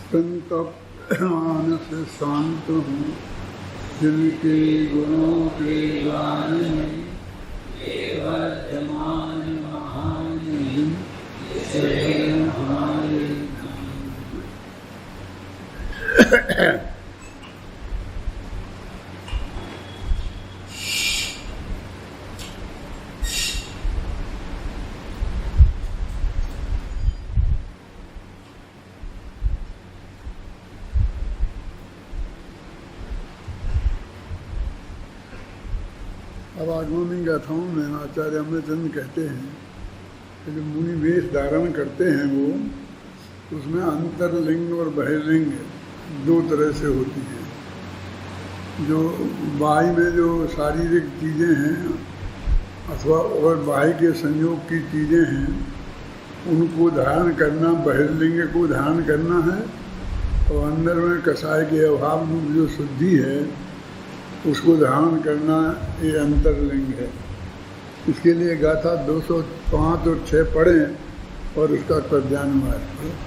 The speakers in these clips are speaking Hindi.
संतप्त मानस शांत हूँ, जिनके गुणों के गान में वर्तमान महान हमारे। अब आगमनी गाथाओं में आचार्य अमृतचंद कहते हैं कि जो मुनि वेश धारण करते हैं वो उसमें अंतरलिंग और बहिर्लिंग दो तरह से होती हैं। जो बाह्य में जो शारीरिक चीज़ें हैं अथवा और बाह्य के संयोग की चीज़ें हैं उनको धारण करना बहिर्लिंग को धारण करना है, और अंदर में कसाय के अभाव में जो शुद्धि है उसको धारण करना ये अंतरलिंग है। इसके लिए गाथा 205 और 6 पढ़ें और उसका तर्जमा पढ़ें।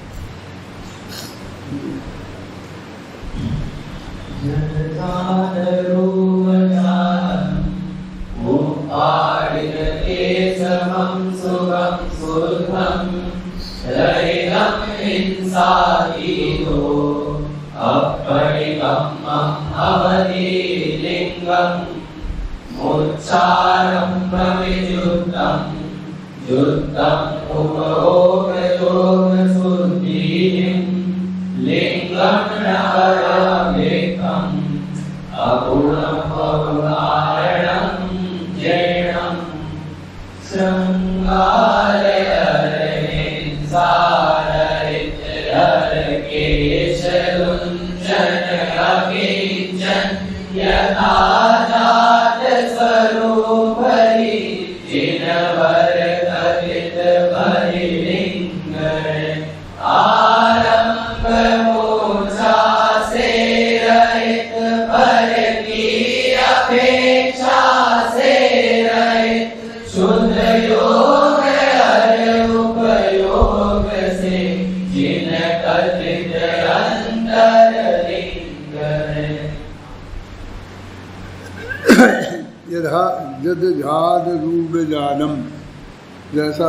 मुच्चारम्भविजुक्तं युक्तं उपभोगयोगशुद्धिं लिङ्गं नवरव्यक्तम् अगुणपौरायणं जैनं शृङ्गारकेशरुञ्जनकिञ्चन यथा यद् रूप जानम, जैसा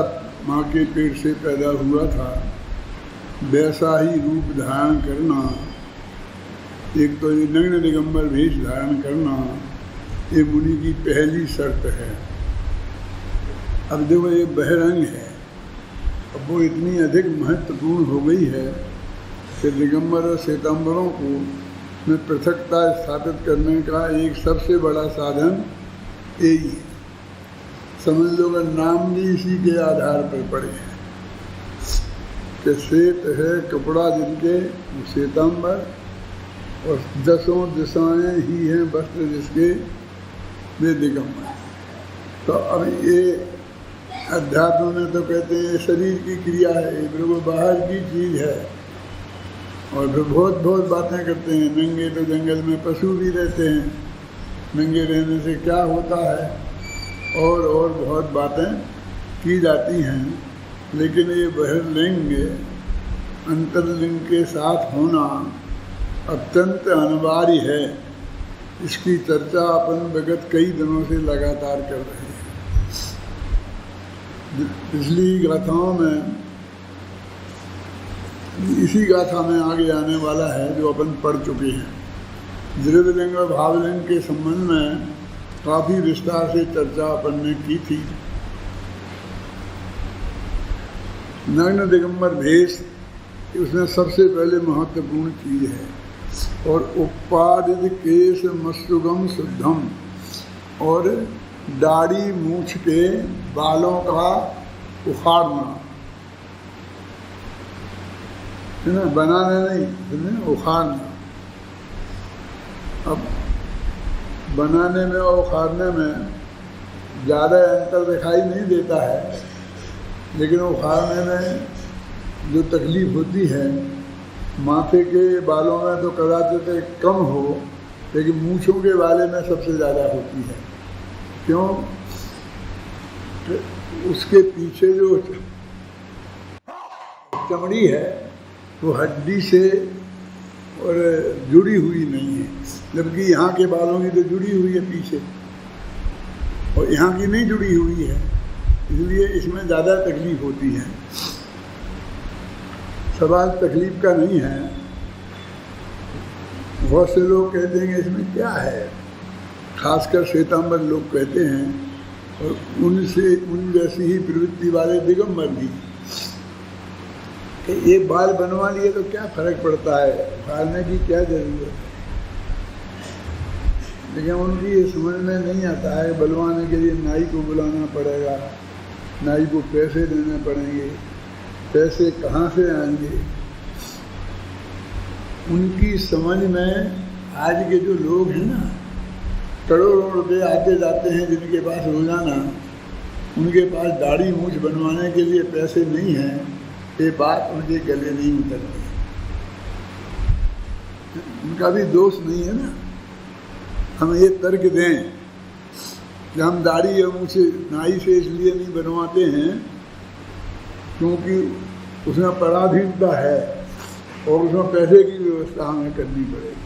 माँ के पेट से पैदा हुआ था वैसा ही रूप धारण करना। एक तो ये नग्न दिगंबर वेश धारण करना ये मुनि की पहली शर्त है। अब देखो ये बहिरंग है, अब वो इतनी अधिक महत्वपूर्ण हो गई है कि दिगंबर और श्वेतांबरों को में पृथकता स्थापित करने का एक सबसे बड़ा साधन यही है। समझ लो का नाम भी इसी के आधार पर पड़े हैं कि श्वेत है कपड़ा जिनके श्वेतांबर, और 10 दिशाएं ही हैं वस्त्र जिसके वे दिगंबर। तो अब ये अध्यात्म में तो कहते हैं शरीर की क्रिया है, बिल्कुल बाहर की चीज़ है, और फिर बहुत बातें करते हैं। नंगे तो जंगल में पशु भी रहते हैं, नंगे रहने से क्या होता है, और बहुत बातें की जाती हैं। लेकिन ये बहिर्लिंग अंतर्लिंग के साथ होना अत्यंत अनिवार्य है। इसकी चर्चा अपन विगत कई दिनों से लगातार कर रहे हैं। पिछली गाथाओं में इसी गाथा में आगे आने वाला है जो अपन पढ़ चुके हैं। द्रव्यलिंग और भावलिंग के संबंध में काफ़ी विस्तार से चर्चा अपन ने की थी। नग्न दिगंबर भेष उसमें सबसे पहले महत्वपूर्ण चीज़ है, और उपादित केश मस्तुगम शुद्धम, और दाढ़ी मूछ के बालों का उखाड़ना, है ना, बनाना नहीं, उखाड़ना। अब बनाने में और उखाड़ने में ज़्यादा अंतर दिखाई नहीं देता है, लेकिन उखाड़ने में जो तकलीफ होती है माथे के बालों में तो कदाचित कम हो, लेकिन मूँछों के बाले में सबसे ज़्यादा होती है। क्यों? उसके पीछे जो चमड़ी है वो हड्डी से और जुड़ी हुई नहीं है, जबकि यहाँ के बालों की तो जुड़ी हुई है पीछे, और यहाँ की नहीं जुड़ी हुई है, इसलिए इसमें ज़्यादा तकलीफ होती है। सवाल तकलीफ का नहीं है। बहुत से लोग कहते हैं कि इसमें क्या है, खासकर श्वेतांबर लोग कहते हैं, और उन जैसी ही प्रवृत्ति वाले दिगंबर भी, कि ये बाल बनवा लिए तो क्या फर्क पड़ता है, फाड़ने की क्या जरूरत है। लेकिन उनकी ये समझ में नहीं आता है, बनवाने के लिए नाई को बुलाना पड़ेगा, नाई को पैसे देने पड़ेंगे, पैसे कहाँ से आएंगे। उनकी समझ में आज के जो लोग हैं ना, करोड़ों रुपए आते जाते हैं जिनके पास रोजाना, उनके पास दाढ़ी मूछ बनवाने के लिए पैसे नहीं हैं, ये बात उनके गले नहीं उतरती। उनका भी दोष नहीं है ना। हम ये तर्क दें कि हम दाढ़ी या मूछ नाई से इसलिए नहीं बनवाते हैं क्योंकि उसमें पराधीनता है और उसमें पैसे की व्यवस्था हमें करनी पड़ेगी।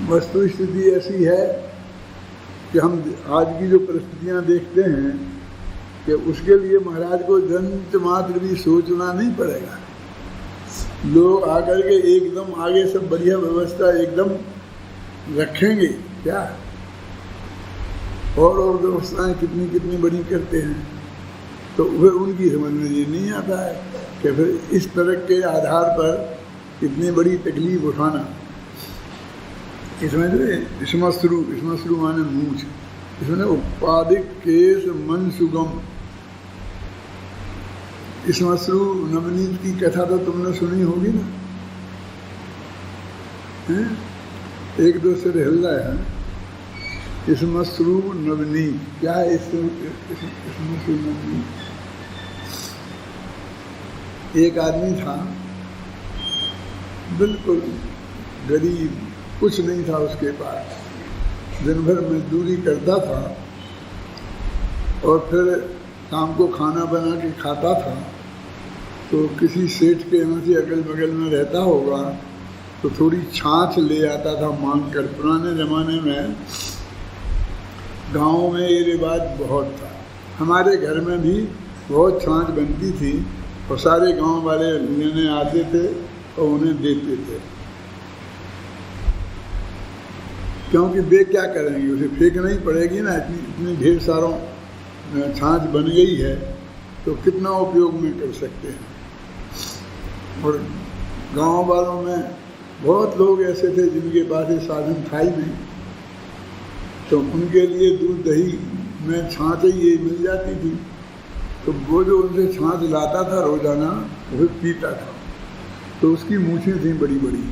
वस्तु स्थिति ऐसी है कि हम आज की जो परिस्थितियां देखते हैं कि उसके लिए महाराज को जंत मात्र भी सोचना नहीं पड़ेगा। लोग आकर के एकदम आगे सब बढ़िया व्यवस्था एकदम रखेंगे क्या, और व्यवस्थाएं कितनी कितनी बड़ी करते हैं, तो फिर उनकी समझ में ये नहीं आता है कि फिर इस तरह के आधार पर इतनी बड़ी तकलीफ उठाना। इसमें जो श्मश्रु माने मूछ, इसमें उपाधिक केस मन सुगम। श्मश्रु नवनीत की कथा तो तुमने सुनी होगी ना, है? एक दो सिर हिल रहा है। श्मश्रु नवनीत क्या है? श्मश्रु नवनीत एक आदमी था, बिल्कुल गरीब, कुछ नहीं था उसके पास, दिन भर मजदूरी करता था और फिर शाम को खाना बना के खाता था। तो किसी सेठ के यहाँ से अगल बगल में रहता होगा तो थोड़ी छाछ ले आता था मांग कर। पुराने ज़माने में गाँव में ये रिवाज बहुत था, हमारे घर में भी बहुत छाछ बनती थी और सारे गांव वाले लेने आते थे और उन्हें देते थे, क्योंकि वे क्या करेंगे, उसे फेंकना ही पड़ेगी ना। इतनी ढेर सारों छाछ बन गई है तो कितना उपयोग में कर सकते हैं। और गांव वालों में बहुत लोग ऐसे थे जिनके पास ये साधन था ही नहीं, तो उनके लिए दूध दही में छाछ ही ये मिल जाती थी। तो वो जो उनसे छाछ लाता था रोजाना, वो पीता था, तो उसकी मूछें थी बड़ी बड़ी।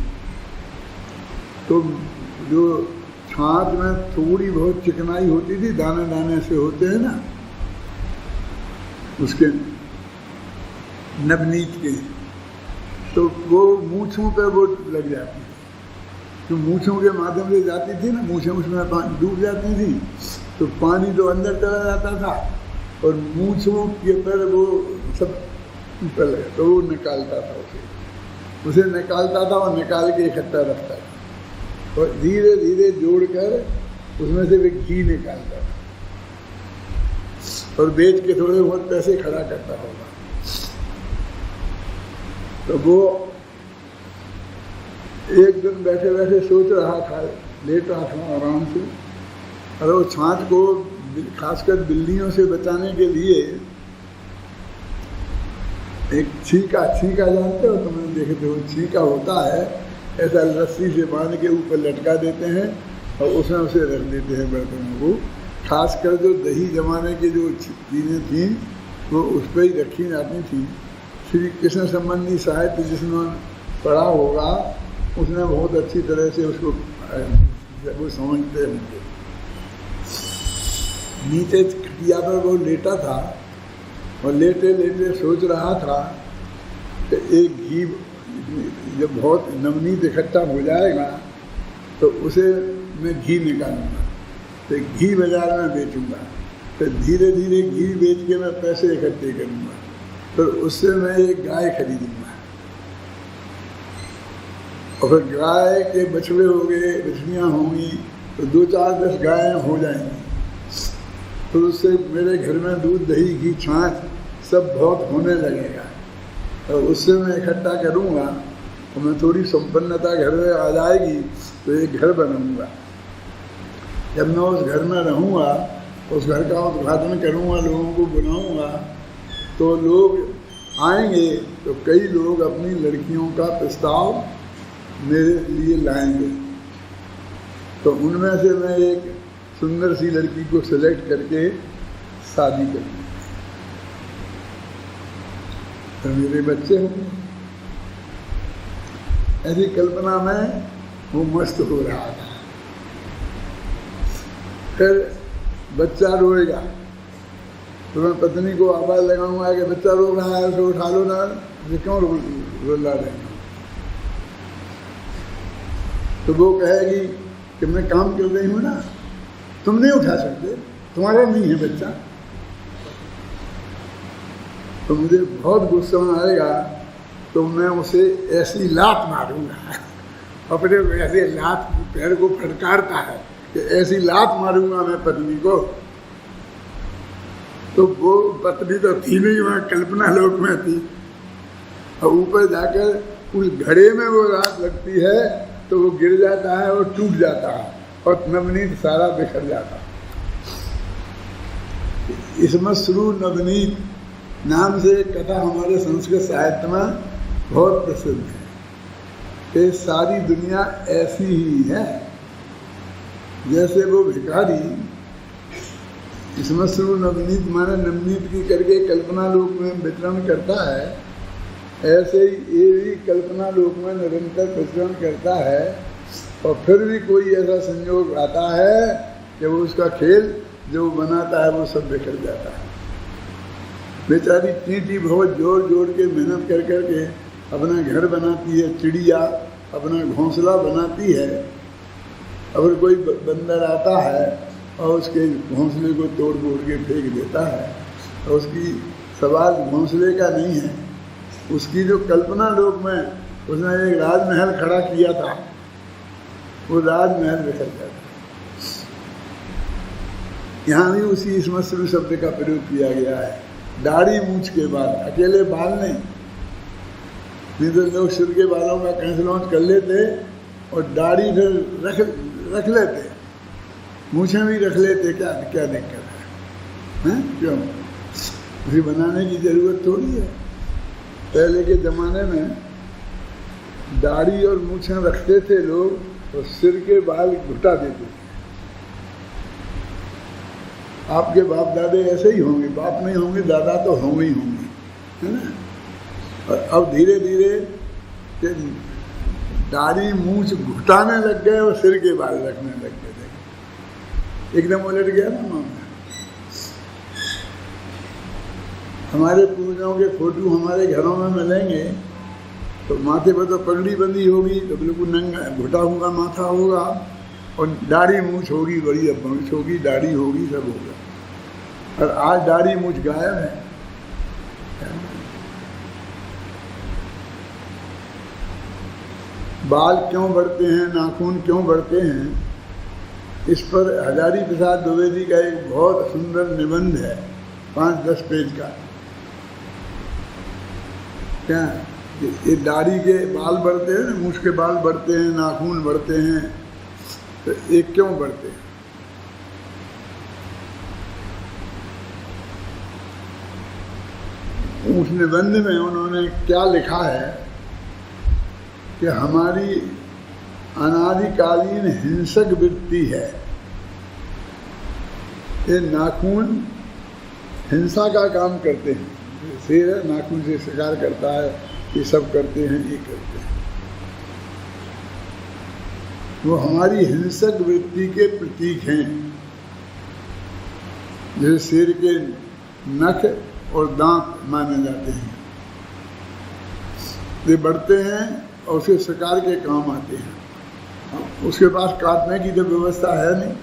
तो जो छाछ में थोड़ी बहुत चिकनाई होती थी, दाने दाने से होते हैं ना उसके नवनीत के, तो वो मूछों पे वो लग जाती थी। तो मूछों के माध्यम से जाती थी ना, मूछें उसमें डूब जाती थी, तो पानी तो अंदर चला जाता था और मूछों के पर वो सब ऊपर लगा, तो वो निकालता था उसे निकालता था और निकाल के इकट्ठा रखता था और धीरे धीरे जोड़कर उसमें से वे घी निकालता था और बेच के थोड़े बहुत पैसे खड़ा करता होगा। तो वो एक दिन बैठे बैठे सोच रहा था, लेट रहा था आराम से, और वो छाछ को खासकर बिल्लियों से बचाने के लिए एक छीका जानते हो, तुमने देखे थे, वो छीका होता है, ऐसा रस्सी से बांध के ऊपर लटका देते हैं और उसमें उसे रख देते हैं बर्तनों को। खासकर जो दही जमाने की जो चीज़ें थीं वो उस पर ही रखी जाती थी। श्री कृष्ण संबंधी साहित्य जिसमें पढ़ा होगा उसने बहुत अच्छी तरह से उसको वो समझते होंगे। नीचे खटिया पर वो लेटा था और लेटे लेटे सोच रहा था कि एक घी जब बहुत नवनीत इकट्ठा हो जाएगा तो उसे मैं घी निकालूंगा, तो घी बाजार में बेचूंगा, तो धीरे धीरे घी बेच के मैं पैसे इकट्ठे करूंगा। फिर उससे मैं एक गाय खरीदूंगा, और फिर गाय के बछड़े हो गए, बछड़ियाँ होंगी, तो 2-4-10 गायें हो जाएंगी। फिर उससे मेरे घर में दूध, दही, घी, छाछ सब बहुत होने लगेगा, और उससे मैं इकट्ठा करूँगा, और मैं थोड़ी संपन्नता घर में आ जाएगी, तो एक घर बनाऊँगा। जब मैं उस घर में रहूँगा, उस घर का उद्घाटन करूँगा, लोगों को बुलाऊँगा, तो लोग आएंगे, तो कई लोग अपनी लड़कियों का प्रस्ताव मेरे लिए लाएंगे, तो उनमें से मैं एक सुंदर सी लड़की को सिलेक्ट करके शादी करूँगा, तो मेरे बच्चे होंगे। ऐसी कल्पना में वो मस्त हो रहा था। फिर बच्चा रोएगा, तो मैं पत्नी को आवाज़ लगाऊंगा कि बच्चा रो रहा है, उसे उठा लो ना, ये क्यों रोला रहे हैं। तो वो कहेगी कि मैं काम कर रही हूँ ना, तुम नहीं उठा सकते, तुम्हारा नहीं है बच्चा। तो मुझे बहुत गुस्सा आएगा, तो मैं उसे ऐसी लात मारूंगा, अपने ऐसे लात पैर को फटकारता है कि ऐसी लात मारूंगा मैं पत्नी को। तो वो पत्नी तो थी नहीं, वहाँ कल्पना लोक में थी, और ऊपर जाकर उस घड़े में वो लात लगती है, तो वो गिर जाता है और टूट जाता है, और नवनीत सारा बिखर जाता है। इसमें श्रू नवनीत नाम से एक कथा हमारे संस्कृत साहित्य में बहुत प्रसिद्ध है कि सारी दुनिया ऐसी ही है। जैसे वो भिखारी इसमें श्रू नवनीत माने नवनीत की करके कल्पना लोक में विचरण करता है, ऐसे ही ये भी कल्पना लोक में निरंतर विचरण करता है, और फिर भी कोई ऐसा संयोग आता है कि वो उसका खेल जो बनाता है वो सब बिखर जाता है। बेचारी चींटी बहुत जोर जोर के मेहनत कर करके अपना घर बनाती है, चिड़िया अपना घोंसला बनाती है। अगर कोई बंदर आता है और उसके घोंसले को तोड़ फोड़ के फेंक देता है, और उसकी सवाल घोंसले का नहीं है, उसकी जो कल्पना लोक में उसने एक राजमहल खड़ा किया था, वो राजमहल बिखर जाता है। यहाँ भी उसी इसमें श्रू शब्द का प्रयोग किया गया है। दाढ़ी मूछ के बाल, अकेले बाल नहीं तो लोग सिर के बालों का कैंसलॉन्च कर लेते और दाढ़ी फिर रख लेते, मूछें भी रख लेते, क्या क्या दिक्कत है, क्यों? उसे बनाने की जरूरत थोड़ी है। पहले के ज़माने में दाढ़ी और मूछें रखते थे लोग, तो सिर के बाल घुटा देते थे। आपके बाप दादे ऐसे ही होंगे, बाप नहीं होंगे दादा तो होंगे ही होंगे, है ना। और अब धीरे धीरे दाढ़ी मूछ घुटाने लग गए और सिर के बाल रखने लग गए, एकदम उलट गया ना मामला। हमारे पूर्वजों के फोटो हमारे घरों में मिलेंगे, तो माथे पर तो पगड़ी बंदी होगी, तो बिल्कुल नंगा घुटा हुआ माथा होगा, और दाढ़ी मूछ होगी, बड़ी मूछ होगी, दाढ़ी होगी, सब होगा। और आज दाढ़ी मूछ गायब है। बाल क्यों बढ़ते हैं, नाखून क्यों बढ़ते हैं, इस पर हजारी प्रसाद दुबे जी का एक बहुत सुंदर निबंध है, 5-10 पेज का। क्या ये दाढ़ी के बाल बढ़ते हैं, मूछ के बाल बढ़ते हैं, नाखून बढ़ते हैं, तो एक क्यों बढ़ते हैं? उस निबंध में उन्होंने क्या लिखा है कि हमारी अनादिकालीन हिंसक वृत्ति है। ये नाखून हिंसा का काम करते हैं, शेर है नाखून से शिकार करता है, ये सब करते हैं, ये करते हैं। वो हमारी हिंसक वृत्ति के प्रतीक हैं। जैसे शेर के नख और दांत माने जाते हैं, ये बढ़ते हैं और उसके शिकार के काम आते हैं। उसके पास काटने की तो व्यवस्था है नहीं,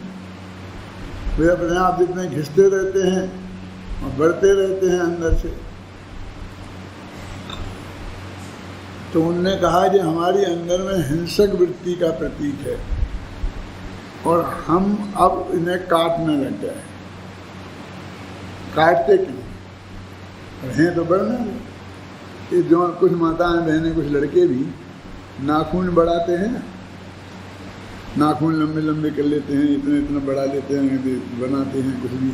वे अपने आप जितने घिसते रहते हैं और बढ़ते रहते हैं अंदर से। तो उनने कहा कि हमारी अंदर में हिंसक वृत्ति का प्रतीक है और हम अब इन्हें काटने लग गए। काटते क्यों? हैं तो बढ़ना। ये जो कुछ माताएं बहनें कुछ लड़के भी नाखून बढ़ाते हैं ना, नाखून लंबे लंबे कर लेते हैं, इतना इतना बढ़ा लेते हैं, बनाते हैं, कुछ भी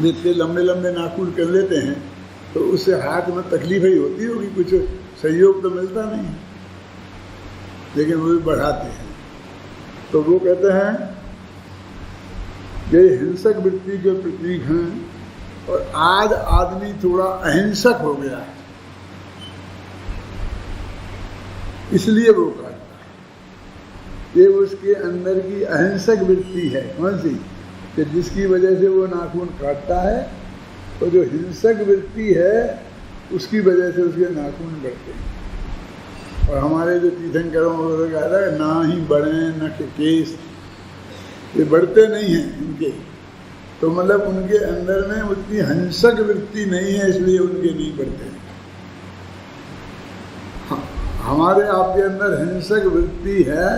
जितने लंबे लंबे नाखून कर लेते हैं तो उससे हाथ में तकलीफ ही होती होगी, कुछ सहयोग तो मिलता नहीं है, लेकिन वो भी बढ़ाते हैं। तो वो कहते हैं ये हिंसक वृत्ति के प्रतीक हैं और आज आदमी थोड़ा अहिंसक हो गया है, इसलिए वो काटता है। ये उसके अंदर की अहिंसक वृत्ति है। कौन सी? कि जिसकी वजह से वो नाखून काटता है, तो जो हिंसक वृत्ति है उसकी वजह से उसके नाखून बढ़ते हैं। और हमारे जो तीर्थंकरों वगैरह कहता है ना ही बढ़े न केस, ये बढ़ते नहीं हैं इनके, तो मतलब उनके अंदर में उतनी हिंसक वृत्ति नहीं है, इसलिए उनके नहीं बढ़ते हैं। हमारे आपके अंदर हिंसक वृत्ति है,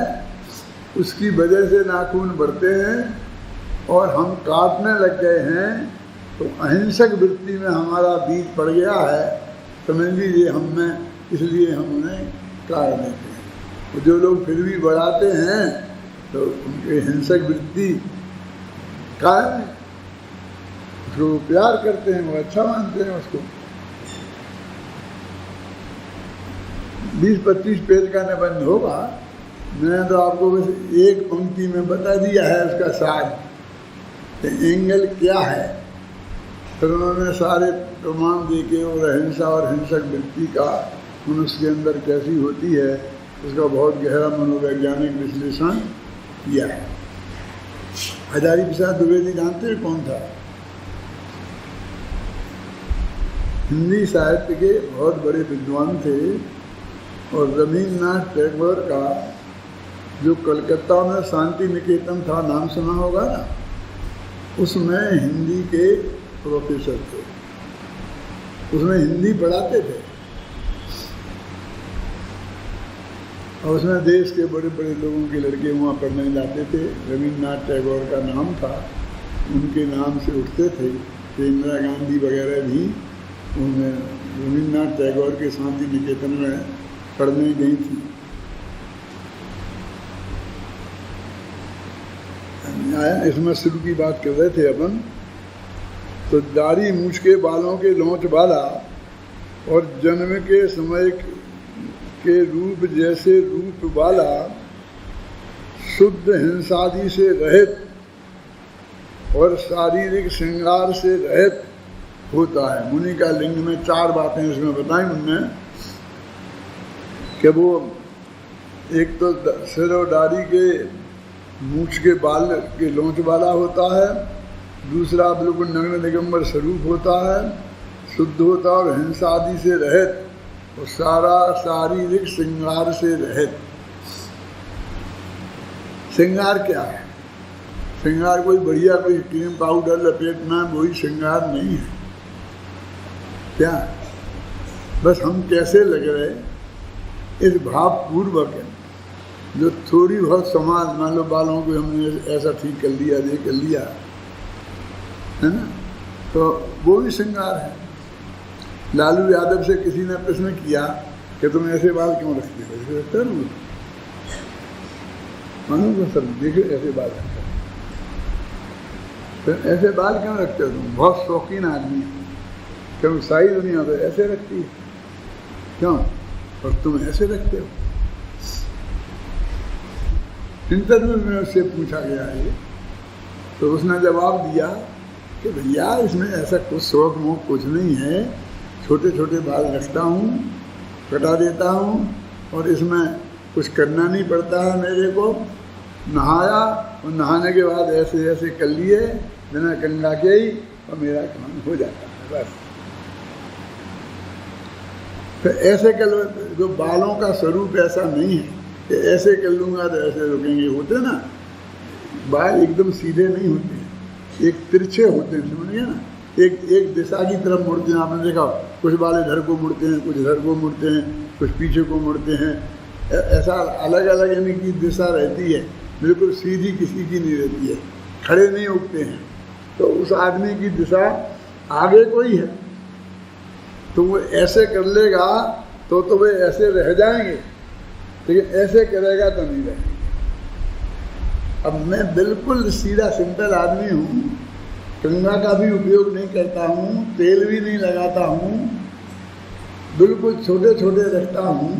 उसकी वजह से नाखून बढ़ते हैं और हम काटने लग गए हैं, तो अहिंसक वृत्ति में हमारा बीज पड़ गया है, समझ लीजिए हम में, इसलिए हम उन्हें काट देते हैं। तो जो लोग फिर भी बढ़ाते हैं तो उनके हिंसक वृत्ति का उसको प्यार करते हैं, वो अच्छा मानते हैं उसको। 20-25 पेज का निबंध होगा, मैंने तो आपको बस एक पंक्ति में बता दिया है उसका सार, एंगल क्या है। फिर उन्होंने सारे प्रमाण देके और अहिंसा और हिंसक वृत्ति का मनुष्य के अंदर कैसी होती है उसका बहुत गहरा मनोवैज्ञानिक विश्लेषण किया है। हजारी प्रसाद द्विवेदी जानते हैं कौन था? हिंदी साहित्य के बहुत बड़े विद्वान थे और रवींद्रनाथ टैगोर का जो कलकत्ता में शांति निकेतन था, नाम सुना होगा ना, उसमें हिंदी के प्रोफेसर थे, उसमें हिंदी पढ़ाते थे और उसमें देश के बड़े बड़े लोगों के लड़के वहाँ पढ़ने जाते थे। रवींद्रनाथ टैगोर का नाम था, उनके नाम से उठते थे। तो इंदिरा गांधी वगैरह भी उनमें रवींद्रनाथ टैगोर के शांति निकेतन में पढ़ने गई थी। इसमें शुरू की बात कर रहे थे अपन, तो दाढ़ी मूछ के बालों के लौच वाला और जन्म के समय के रूप जैसे रूप वाला, शुद्ध हिंसादि से रहित और शारीरिक श्रृंगार से रहित होता है। मुनि का लिंग में 4 बातें इसमें बताई उनने कि वो एक तो सिर और दाढ़ी के मूछ के बाल के लौच वाला होता है, दूसरा बिल्कुल नग्न दिगंबर स्वरूप होता है, शुद्ध होता है और हिंसा आदि से रहित और सारा शारीरिक श्रृंगार से रहित। श्रृंगार क्या है? श्रृंगार कोई बढ़िया कोई क्रीम पाउडर लपेटना वही श्रृंगार नहीं है। क्या? बस हम कैसे लग रहे इस भाव पूर्वक है, जो थोड़ी बहुत समाज, मान लो बालों को हमने ऐसा ठीक कर लिया, ये कर लिया है ना, तो वो भी श्रृंगार है। लालू यादव से किसी ने प्रश्न किया कि तुम ऐसे बाल क्यों रखते हो? ऐसे रखते हो मानो सर, देखो ऐसे बाल रखते हो, तो ऐसे बाल क्यों रखते हो तुम? बहुत शौकीन आदमी है, क्यों सारी दुनिया तो ऐसे रखती है, क्यों और तुम ऐसे रखते हो? इंटरव्यू में उससे पूछा गया है, तो उसने जवाब दिया कि भैया इसमें ऐसा कुछ शौक मोक कुछ नहीं है, छोटे छोटे बाल रखता हूँ, कटा देता हूँ और इसमें कुछ करना नहीं पड़ता है मेरे को। नहाया और नहाने के बाद ऐसे ऐसे कर लिए बिना कंघा के ही और मेरा काम हो जाता है बस। तो ऐसे कर, जो बालों का स्वरूप ऐसा नहीं है कि ऐसे कर लूँगा तो ऐसे रुकेंगे। होते ना बाल एकदम सीधे नहीं होते, एक तिरछे होते हैं, समझ गए ना, एक दिशा की तरफ मुड़ते हैं। आपने देखा कुछ वाले इधर को मुड़ते हैं, कुछ इधर को मुड़ते हैं, कुछ पीछे को मुड़ते हैं। ऐसा अलग अलग यानी कि दिशा रहती है, बिल्कुल सीधी किसी की नहीं रहती है, खड़े नहीं उठते हैं। तो उस आदमी की दिशा आगे कोई है तो वो ऐसे कर लेगा तो वे ऐसे रह जाएंगे, लेकिन ऐसे करेगा तो नहीं रहेंगे। अब मैं बिल्कुल सीधा सिंपल आदमी हूँ, गंगा का भी उपयोग नहीं करता हूँ, तेल भी नहीं लगाता हूँ, बिल्कुल छोटे छोटे रखता हूँ,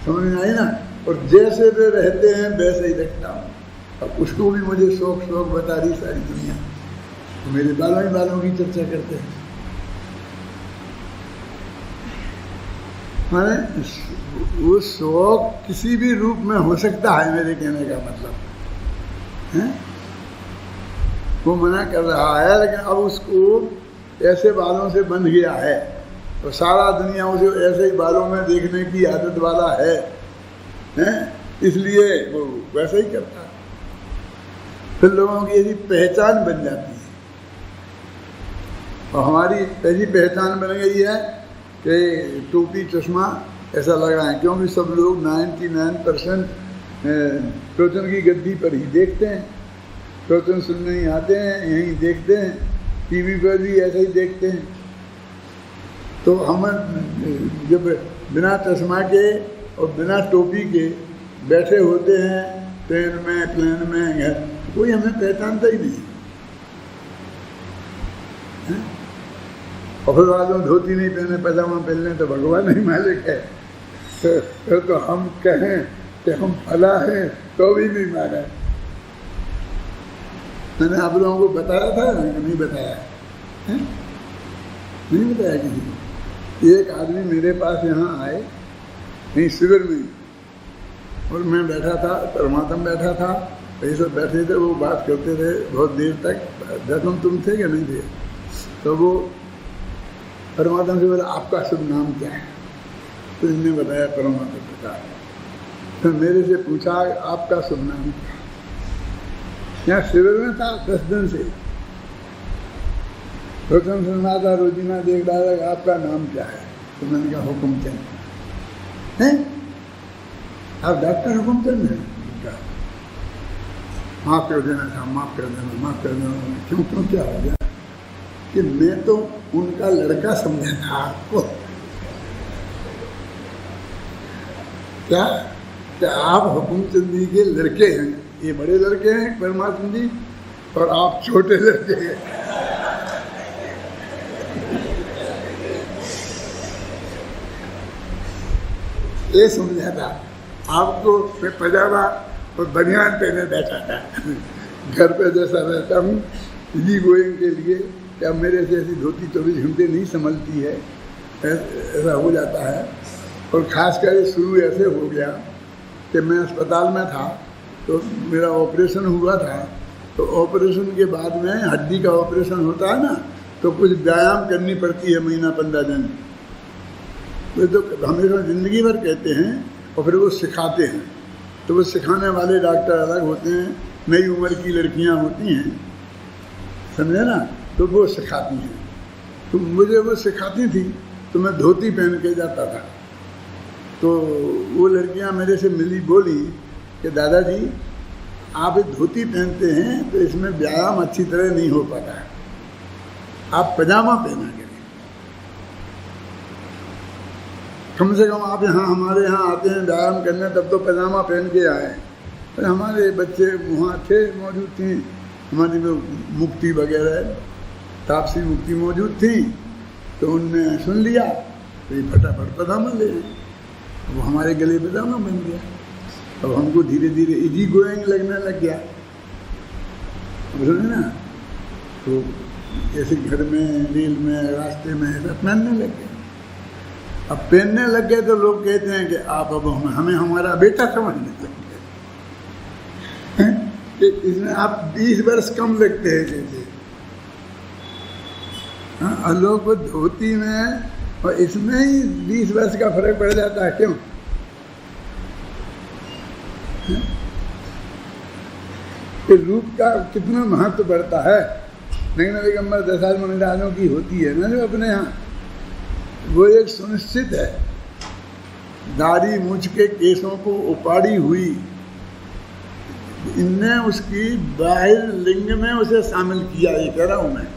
समझ में आई ना। और जैसे वे रहते हैं वैसे ही रखता हूँ। अब उसको भी मुझे शौक बता रही सारी दुनिया, तो मेरे बालों की चर्चा करते हैं। माने वो शौक किसी भी रूप में हो सकता है, मेरे कहने का मतलब है। वो मना कर रहा है, लेकिन अब उसको ऐसे बालों से बंध गया है तो सारा दुनिया उसे ऐसे ही बालों में देखने की आदत वाला है, इसलिए वो वैसे ही करता है। फिर लोगों की ऐसी पहचान बन जाती है। और हमारी ऐसी पहचान बन गई है कि टोपी चश्मा ऐसा लगाएं, क्योंकि सब लोग 99% प्रवचन की गद्दी पर ही देखते हैं, प्रवचन सुनने ही आते हैं, यहीं देखते हैं, टीवी पर भी ऐसा ही देखते हैं। तो हम जब बिना चश्मा के और बिना टोपी के बैठे होते हैं ट्रेन में, प्लेन में, घर, कोई हमें पहचानता ही नहीं है। और फिर वालों धोती नहीं पहने, पैजामा पहने तो भगवान ही मालिक है। तो हम कहें कि हम फला हैं तो भी नहीं माना। मैंने आप लोगों को बताया था ना, नहीं बताया है? नहीं बताया किसी को। एक आदमी मेरे पास यहाँ आए, नहीं शिविर में, और मैं बैठा था, परमात्मा बैठा था, ये सब बैठे थे, वो बात करते थे बहुत देर तक। तुम थे क्या नहीं थे? तो वो परमात्मा से बोला आपका शुभ नाम क्या है? तो इनने बताया परमात्मा प्रकाश। तो मेरे से पूछा आपका शुभ नाम क्या है? यहाँ शिविर में था 10 दिन से, रोजन सुनना था, रोजीना देख रहा था, आपका नाम क्या है? तो मैंने कहा हुकुमचंद है। आप डॉक्टर हुकुमचंद हैं? माफ़ कर देना था, माफ़ कर देना, माफ़ कर देना। क्यों क्या हो गया? कि मैं तो उनका लड़का समझा था आपको। क्या आप हुकुमचंद जी के लड़के हैं? ये बड़े लड़के हैं परमात्मा जी, और आप छोटे लड़के हैं। ये समझा था आपको। मैं पजामा और बनियान पहने बैठा था घर पे, जैसा रहता हूँ इजी गोइंग के लिए। क्या मेरे से ऐसी धोती 24 घंटे नहीं संभलती है, ऐसा हो जाता है। और ख़ासकर शुरू ऐसे हो गया कि मैं अस्पताल में था, तो मेरा ऑपरेशन हुआ था। तो ऑपरेशन के बाद में हड्डी का ऑपरेशन होता है ना, तो कुछ व्यायाम करनी पड़ती है, महीना 15 दिन। वे तो हमेशा ज़िंदगी भर कहते हैं, और फिर वो सिखाते हैं। तो वो सिखाने वाले डॉक्टर अलग होते हैं, नई उम्र की लड़कियां होती हैं, समझे ना, तो वो सिखाती हैं। तो मुझे वो सिखाती थी, तो मैं धोती पहन के जाता था। तो वो लड़कियां मेरे से मिली, बोली कि दादाजी आप धोती पहनते हैं तो इसमें व्यायाम अच्छी तरह नहीं हो पाता है, आप पजामा पहना करें। कम से कम आप यहाँ हमारे यहाँ आते हैं व्यायाम करने, तब तो पजामा पहन के आए। पर हमारे बच्चे वहाँ थे, मौजूद थी हमारी वो मुक्ति वगैरह, तापसी मुक्ति मौजूद थी, तो उनने सुन लिया, तो ये फटाफट पजामा ले गए। वो हमारे गले पजामा बन गया। अब हमको धीरे धीरे इजी गोइंग लगने लग गया, समझे ना। तो ऐसे घर में, रेल में, रास्ते में ऐसा पहनने लग गए। अब पहनने लग गए तो लोग कहते हैं कि आप अब हमें हमारा बेटा समझने लग गए। इसमें आप 20 वर्ष कम लगते हैं जैसे। हाँ, और लोग को धोती में और इसमें ही 20 वर्ष का फर्क पड़ जाता है। क्यों? कि रूप का कितना महत्व बढ़ता है। नग्न दिगंबर दशा मुनिराजों की होती है ना जो अपने यहाँ, वो एक सुनिश्चित है। दाढ़ी मूछ के केसों को उपाड़ी हुई, इनने उसकी बाहिर लिंग में उसे शामिल किया, ये कह रहा हूँ मैं।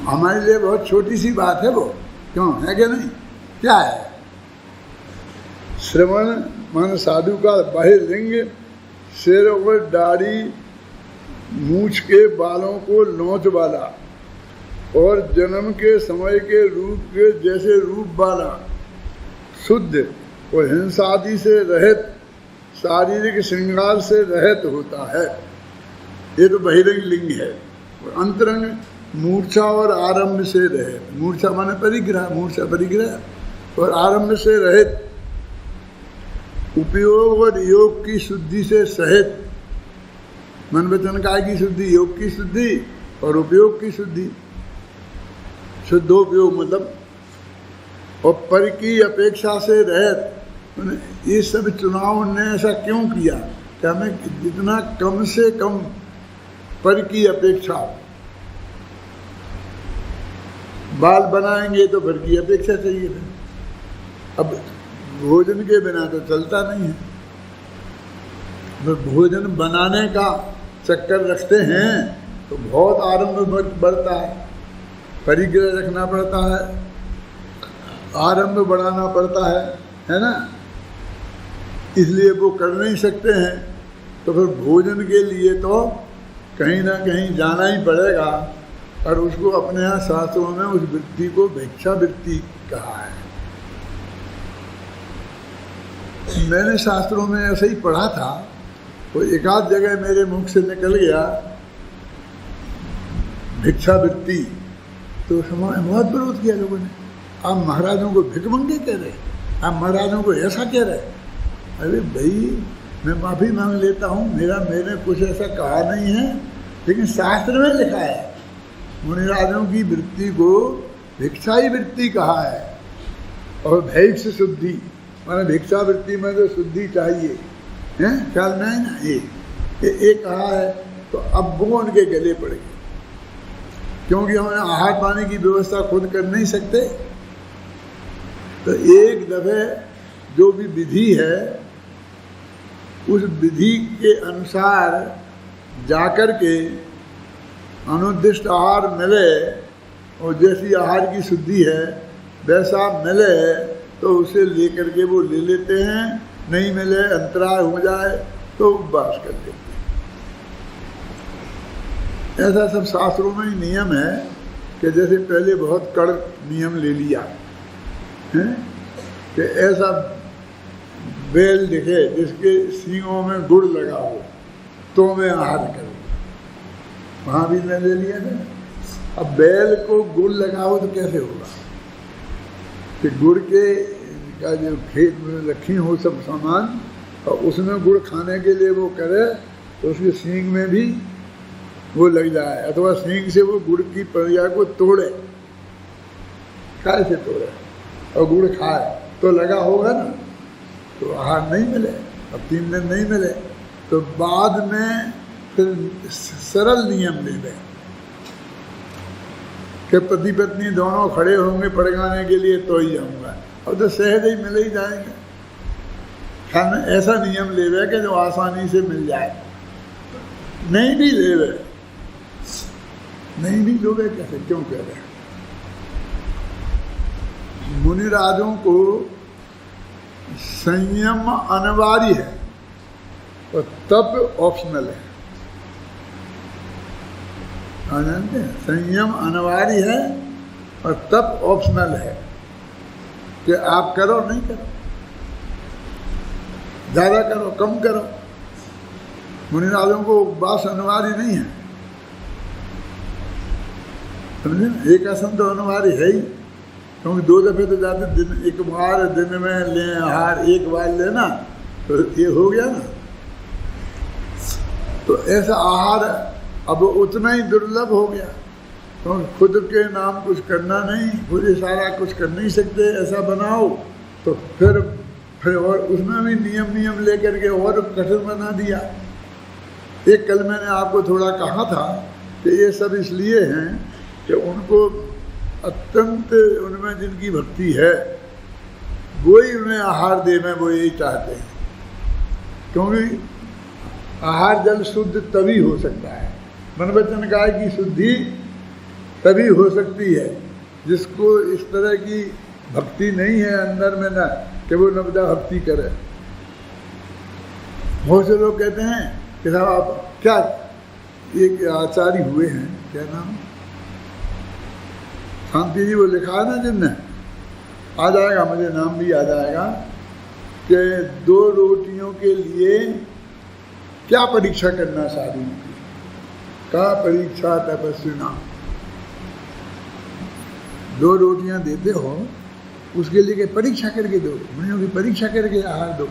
हमारे लिए बहुत छोटी सी बात है वो, क्यों है कि नहीं? क्या है? श्रवण मन साधु का बाहिर लिंग सिर और दाढ़ी मूछ के बालों को नोच वाला और जन्म के समय के रूप के जैसे रूप वाला, शुद्ध और हिंसादि से रहित, शारीरिक श्रृंगार से रहित होता है। ये तो बहिरंग लिंग है। और अंतरंग मूर्छा और आरंभ से रहित, मूर्छा माने परिग्रह, मूर्छा परिग्रह और आरंभ से रहित, उपयोग और योग की शुद्धि से सहित, मन वचन काय की शुद्धि, योग की शुद्धि और उपयोग की शुद्धि, शुद्धोपयोग मतलब, और पर की अपेक्षा से रहित। ये सब चुनाव ने ऐसा क्यों किया कि हमें जितना कम से कम पर की अपेक्षा, बाल बनाएंगे तो पर की अपेक्षा चाहिए था। अब भोजन के बिना तो चलता नहीं है, तो भोजन बनाने का चक्कर रखते हैं तो बहुत आरंभ बढ़ता है, परिग्रह रखना पड़ता है, आरंभ बढ़ाना पड़ता है ना? इसलिए वो कर नहीं सकते हैं, तो फिर भोजन के लिए तो कहीं ना कहीं जाना ही पड़ेगा। और उसको अपने यहाँ शास्त्रों में उस वृत्ति को भिक्षा वृत्ति कहा है। मैंने शास्त्रों में ऐसे ही पढ़ा था, तो एक आध जगह मेरे मुख से निकल गया भिक्षा वृत्ति, तो समय बहुत विरोध किया लोगों ने। आप महाराजों को भिखमंगे कह रहे, आप महाराजों को ऐसा कह रहे। अरे भाई, मैं माफ़ी मांग लेता हूँ, मैंने कुछ ऐसा कहा नहीं है, लेकिन शास्त्र में लिखा है मुनिराजों की वृत्ति को भिक्षाई वृत्ति कहा है। और भैक्ष शुद्धि माने भिक्षा वृत्ति में जो शुद्धि चाहिए है, ख्याल में है ना? ये कहा है। तो अब वो उनके गले पड़ गए, क्योंकि हम आहार पानी की व्यवस्था खुद कर नहीं सकते। तो एक दफे जो भी विधि है, उस विधि के अनुसार जाकर के अनुदिष्ट आहार मिले, और जैसी आहार की शुद्धि है वैसा मिले तो उसे लेकर के वो ले लेते हैं, नहीं मिले अंतराय हो जाए तो उपवास कर देते हैं। ऐसा सब शास्त्रों में ही नियम है कि जैसे पहले बहुत कड़क नियम ले लिया है कि ऐसा बैल दिखे जिसके सींगों में गुड़ लगा हो तो मैं आहार करूँ, वहाँ भी मैं ले लिया था। अब बैल को गुड़ लगा हो तो कैसे होगा कि गुड़ के का जो खेत में रखी हो सब सामान, और उसमें गुड़ खाने के लिए वो करे तो उसके सींग में भी वो लग जाए, अथवा सींग से वो गुड़ की परिया को तोड़े, कैसे तोड़े और गुड़ खाए तो लगा होगा ना, तो आहार नहीं मिले। अब 3 दिन नहीं मिले तो बाद में फिर सरल नियम ले लें कि पति पत्नी दोनों खड़े होंगे पड़गाने के लिए तो ही जाऊँगा, और तो सहज ही मिल ही जाएंगे। खाना ऐसा नियम ले रहे कि जो आसानी से मिल जाए। नहीं भी ले रहे, नहीं भी लोगे कैसे, क्यों कह रहे? मुनिराजों को संयम अनिवार्य है और तप ऑप्शनल है। जानते हैं, संयम अनिवार्य है और तप ऑप्शनल है कि आप करो नहीं करो, ज़्यादा करो कम करो। मुनिराजों को उपवास अनिवार्य नहीं है, समझे ना? एक आसन तो अनिवार्य है ही, क्योंकि 2 दफे तो जाते दिन, एक बार दिन में ले आहार, एक बार लेना तो ये हो गया ना। तो ऐसा आहार अब उतना ही दुर्लभ हो गया, तो खुद के नाम कुछ करना नहीं, खुद सारा कुछ कर नहीं सकते, ऐसा बनाओ तो फिर और उसमें भी नियम लेकर के और कठिन बना दिया। एक कल मैंने आपको थोड़ा कहा था कि ये सब इसलिए हैं कि उनको अत्यंत उनमें जिनकी भक्ति है वो ही उन्हें आहार देना, वो यही चाहते हैं। क्योंकि आहार जल शुद्ध तभी हो सकता है, मन वचन काया की शुद्धि तभी हो सकती है जिसको इस तरह की भक्ति नहीं है अंदर में, ना कि वो नवदा भक्ति करे। बहुत से लोग कहते हैं कि साहब आप क्या, एक आचार्य हुए हैं, क्या नाम, शांति जी, वो लिखा है ना जिनने, आ जाएगा, मुझे नाम भी आ जाएगा, कि 2 रोटियों के लिए क्या परीक्षा करना साधु की, का परीक्षा तपस्विना। 2 रोटियां देते हो उसके लिए कि परीक्षा करके दो, मुनियों की परीक्षा करके आहार दो।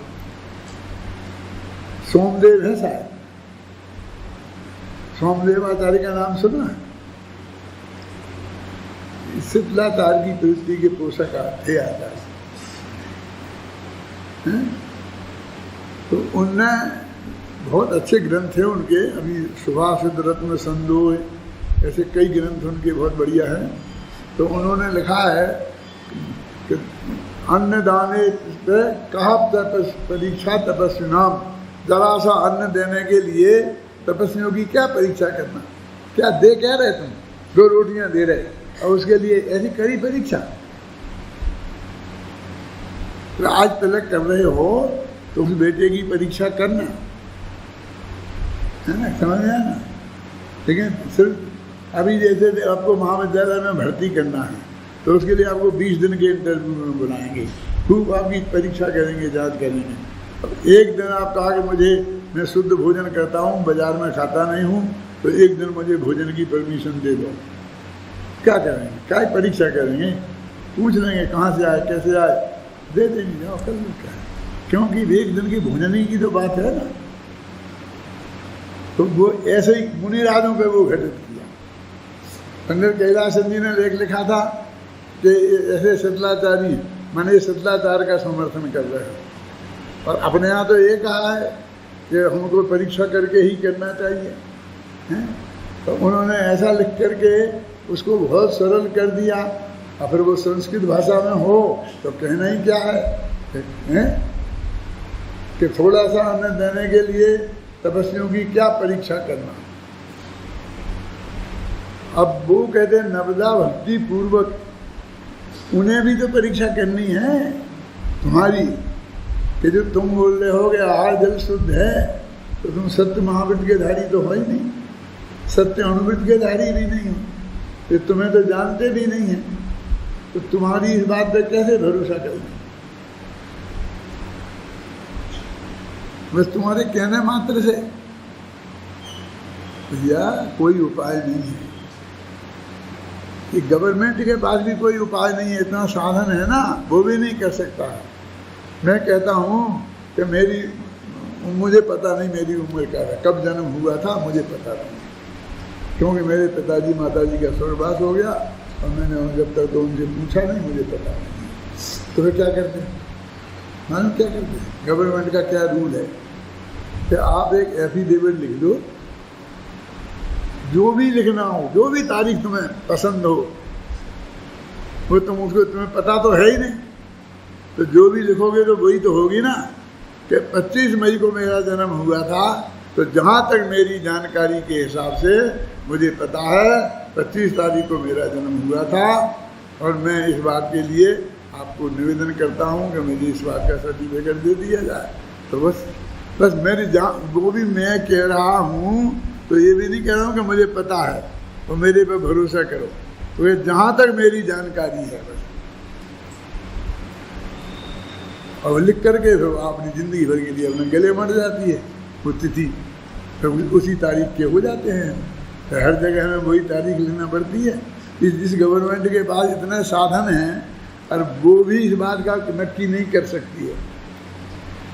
सोमदेव है शायद, सोमदेव आचार्य का नाम सुना है? शीतलाचार की प्रवृत्ति के पोषक थे आचार्य। तो उनने बहुत अच्छे ग्रंथ हैं उनके, अभी सुभाषित रत्न संदोह, ऐसे कई ग्रंथ उनके बहुत बढ़िया हैं। तो उन्होंने लिखा है कि अन्न दाने पे कहा परीक्षा तपस्विनाम, जरा सा अन्न देने के लिए तपस्वियों की क्या परीक्षा करना, क्या दे कह रहे तुम, 2 रोटियां दे रहे और उसके लिए ऐसी कड़ी परीक्षा। तो आज तिलक कर रहे हो तो उस बेटे की परीक्षा करना है ना, समझ में आया ना। लेकिन सिर्फ अभी जैसे आपको महाविद्यालय में भर्ती करना है तो उसके लिए आपको 20 दिन के इंटरव्यू में बुलाएंगे, खूब आपकी परीक्षा करेंगे, जांच करेंगे। अब एक दिन आप कहा कि मैं शुद्ध भोजन करता हूँ, बाजार में खाता नहीं हूँ, तो एक दिन मुझे भोजन की परमिशन दे दो, क्या करेंगे, क्या परीक्षा करेंगे, पूछ लेंगे कहाँ से आए, कैसे आए, दे देंगे, जाओ कर लो, क्या है। क्योंकि एक दिन की भोजन की तो बात है ना। तो वो ऐसे ही मुनि राजों पे वो घटित किया। पंडित कैलाश जी ने लेख लिखा था कि ऐसे शीतलाचारी, माने शीतलाचार का समर्थन कर रहे हैं, और अपने यहाँ तो ये कहा है कि हमको परीक्षा करके ही करना चाहिए हैं। तो उन्होंने ऐसा लिख करके उसको बहुत सरल कर दिया, और फिर वो संस्कृत भाषा में हो तो कहना ही क्या है कि थोड़ा सा अन्न देने के लिए तपस्वियों की क्या परीक्षा करना। अब वो कहते हैं नवदा भक्ति पूर्वक, उन्हें भी तो परीक्षा करनी है तुम्हारी, कि जो तुम बोल रहे हो कि आहार जल शुद्ध है, तो तुम सत्य महावृत्त के धारी तो हो ही नहीं, सत्य अनुवृत्त के धारी भी नहीं हो, तो तुम्हें तो जानते भी नहीं है, तो तुम्हारी इस बात पर कैसे भरोसा करें। बस तुम्हारे कहने मात्र से भैया कोई उपाय नहीं है, कि गवर्नमेंट के पास भी कोई उपाय नहीं है, इतना साधन है ना, वो भी नहीं कर सकता है। मैं कहता हूँ कि मुझे पता नहीं मेरी उम्र क्या है, कब जन्म हुआ था मुझे पता नहीं, क्योंकि मेरे पिताजी माताजी का स्वर्गवास हो गया और मैंने जब तक तो उनसे पूछा नहीं, मुझे पता नहीं। तो वे क्या करते हैं, मालूम क्या करते हैं, गवर्नमेंट का क्या रूल है कि आप एक एफिडेविट लिख दो, जो भी लिखना हो, जो भी तारीख तुम्हें पसंद हो, वो तुम उसको, तुम्हें पता तो है ही नहीं, तो जो भी लिखोगे तो वही तो होगी ना, कि 25 मई को मेरा जन्म हुआ था, तो जहाँ तक मेरी जानकारी के हिसाब से मुझे पता है 25 तारीख को मेरा जन्म हुआ था, और मैं इस बात के लिए आपको निवेदन करता हूँ कि मुझे इस बात का सर्टिफिकेट दे दिया जाए। तो बस मेरी वो भी मैं कह रहा हूँ, तो ये भी नहीं कह रहा हूँ कि मुझे पता है और मेरे पे भरोसा करो, तो ये जहाँ तक मेरी जानकारी है बस, और लिख करके तो अपनी ज़िंदगी भर के लिए अपने गले मर जाती है वो तिथि, तो उसी तारीख के हो जाते हैं। तो हर जगह हमें वही तारीख लेना पड़ती है। जिस गवर्नमेंट के पास इतने साधन हैं और वो भी इस बात का नक्की नहीं कर सकती है,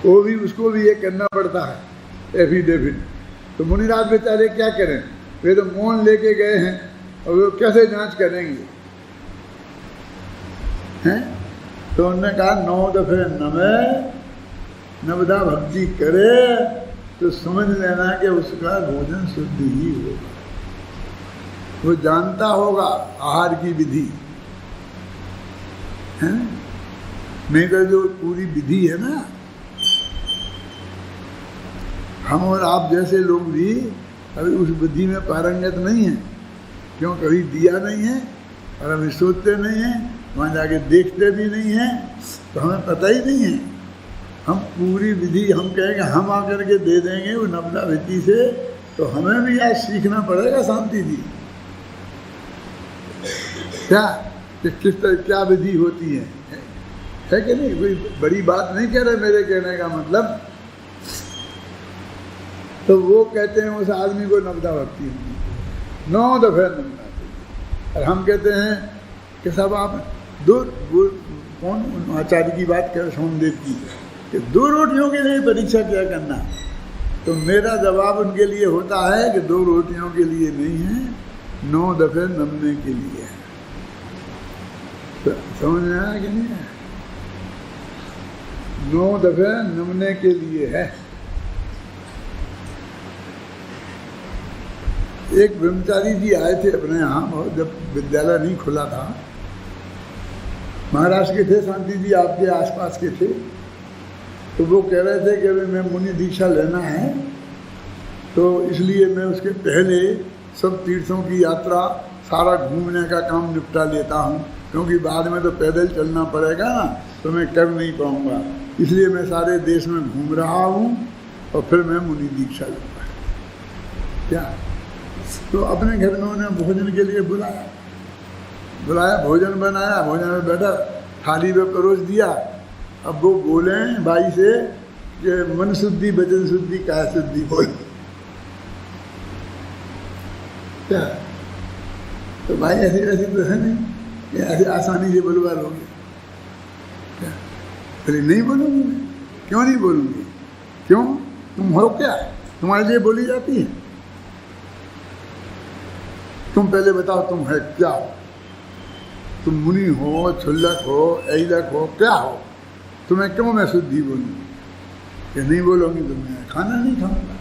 वो भी उसको भी ये करना पड़ता है एफिडेविट। तो मुनिराज बेचारे क्या करें, वे तो मौन लेके गए हैं और वो कैसे जांच करेंगे हैं। तो उन्होंने कहा 9 दफे नवदा भक्ति करे तो समझ लेना कि उसका भोजन शुद्ध ही होगा। वो जानता होगा आहार की विधि है, नहीं तो जो पूरी विधि है ना, हम और आप जैसे लोग भी अभी उस विधि में पारंगत नहीं है। क्यों? कभी दिया नहीं है और अभी सोचते नहीं हैं, वहाँ जाके देखते भी नहीं हैं, तो हमें पता ही नहीं है। हम पूरी विधि हम कहेंगे हम आकर के दे देंगे वो नब्दा विधि से, तो हमें भी आज सीखना पड़ेगा शांति जी क्या कि किस तरह क्या विधि होती है कि नहीं? कोई बड़ी बात नहीं कह रहे मेरे कहने का मतलब। तो वो कहते हैं उस आदमी को नब्दा भक्ति होगी, 9 दफे नब्दा चाहिए। और हम कहते हैं कि सब आप कौन आचार्य की बात कर सोमदेव की कि 2 रोटियों के लिए परीक्षा क्या करना। तो मेरा जवाब उनके लिए होता है कि 2 रोटियों के लिए नहीं है, 9 दफे नमने के लिए है। तो समझ में आया कि नहीं है? 9 दफे नमने के लिए है। एक ब्रह्मचारी जी आए थे अपने यहाँ, और जब विद्यालय नहीं खुला था, महाराष्ट्र के थे, शांति जी आपके आसपास के थे। तो वो कह रहे थे कि मैं मुनि दीक्षा लेना है, तो इसलिए मैं उसके पहले सब तीर्थों की यात्रा सारा घूमने का काम निपटा लेता हूँ, क्योंकि बाद में तो पैदल चलना पड़ेगा ना, तो मैं कर नहीं पाऊँगा, इसलिए मैं सारे देश में घूम रहा हूँ और फिर मैं मुनि दीक्षा लूँगा। क्या? तो अपने घर में उन्हें भोजन के लिए बुलाया, भोजन बनाया, भोजन में बैठा, थाली में परोस दिया। अब वो बोले भाई से कि मन शुद्धि, वचन शुद्धि, काया शुद्धि बोल। क्या? तो भाई ऐसी तो है नहीं कि ऐसे आसानी से बुलवा लोगे। क्या? पहले नहीं बोलूँगी मैं। क्यों नहीं बोलूँगी? क्यों? तुम हो क्या? तुम्हारे लिए बोली जाती है? तुम पहले बताओ तुम है क्या? तुम मुनि हो, छुल्लक हो, ऐलक हो, क्या हो? तुम्हें क्यों मैं शुद्धि बोलूँ? कि नहीं बोलोगी तो मैं खाना नहीं खाऊंगा।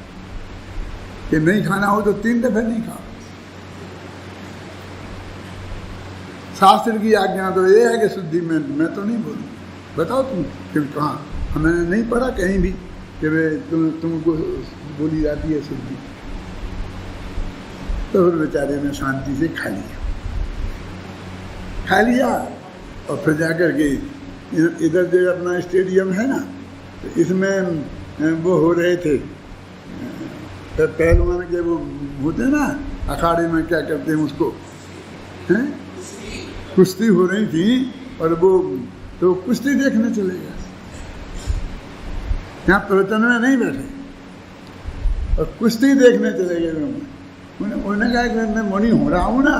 कि नहीं खाना हो तो 3 दफे नहीं खाओ। शास्त्र की आज्ञा तो ये है कि शुद्धि में मैं तो नहीं बोलूँगी। बताओ तुम कि कहाँ? मैंने नहीं पढ़ा कहीं भी कि तुमको बोली जाती है शुद्धि। तो फिर बेचारे ने शांति से खा लिया और फिर जाकर के इधर जो अपना स्टेडियम है ना, तो इसमें वो हो रहे थे पहलवान के, वो होते ना अखाड़े में, क्या करते हैं उसको, हैं? कुश्ती हो रही थी, और वो तो कुश्ती देखने चले गए। यहाँ प्रवचन में नहीं बैठे और कुश्ती देखने चले गए। उन्होंने कहा कि मैं मुनि हो रहा हूँ ना,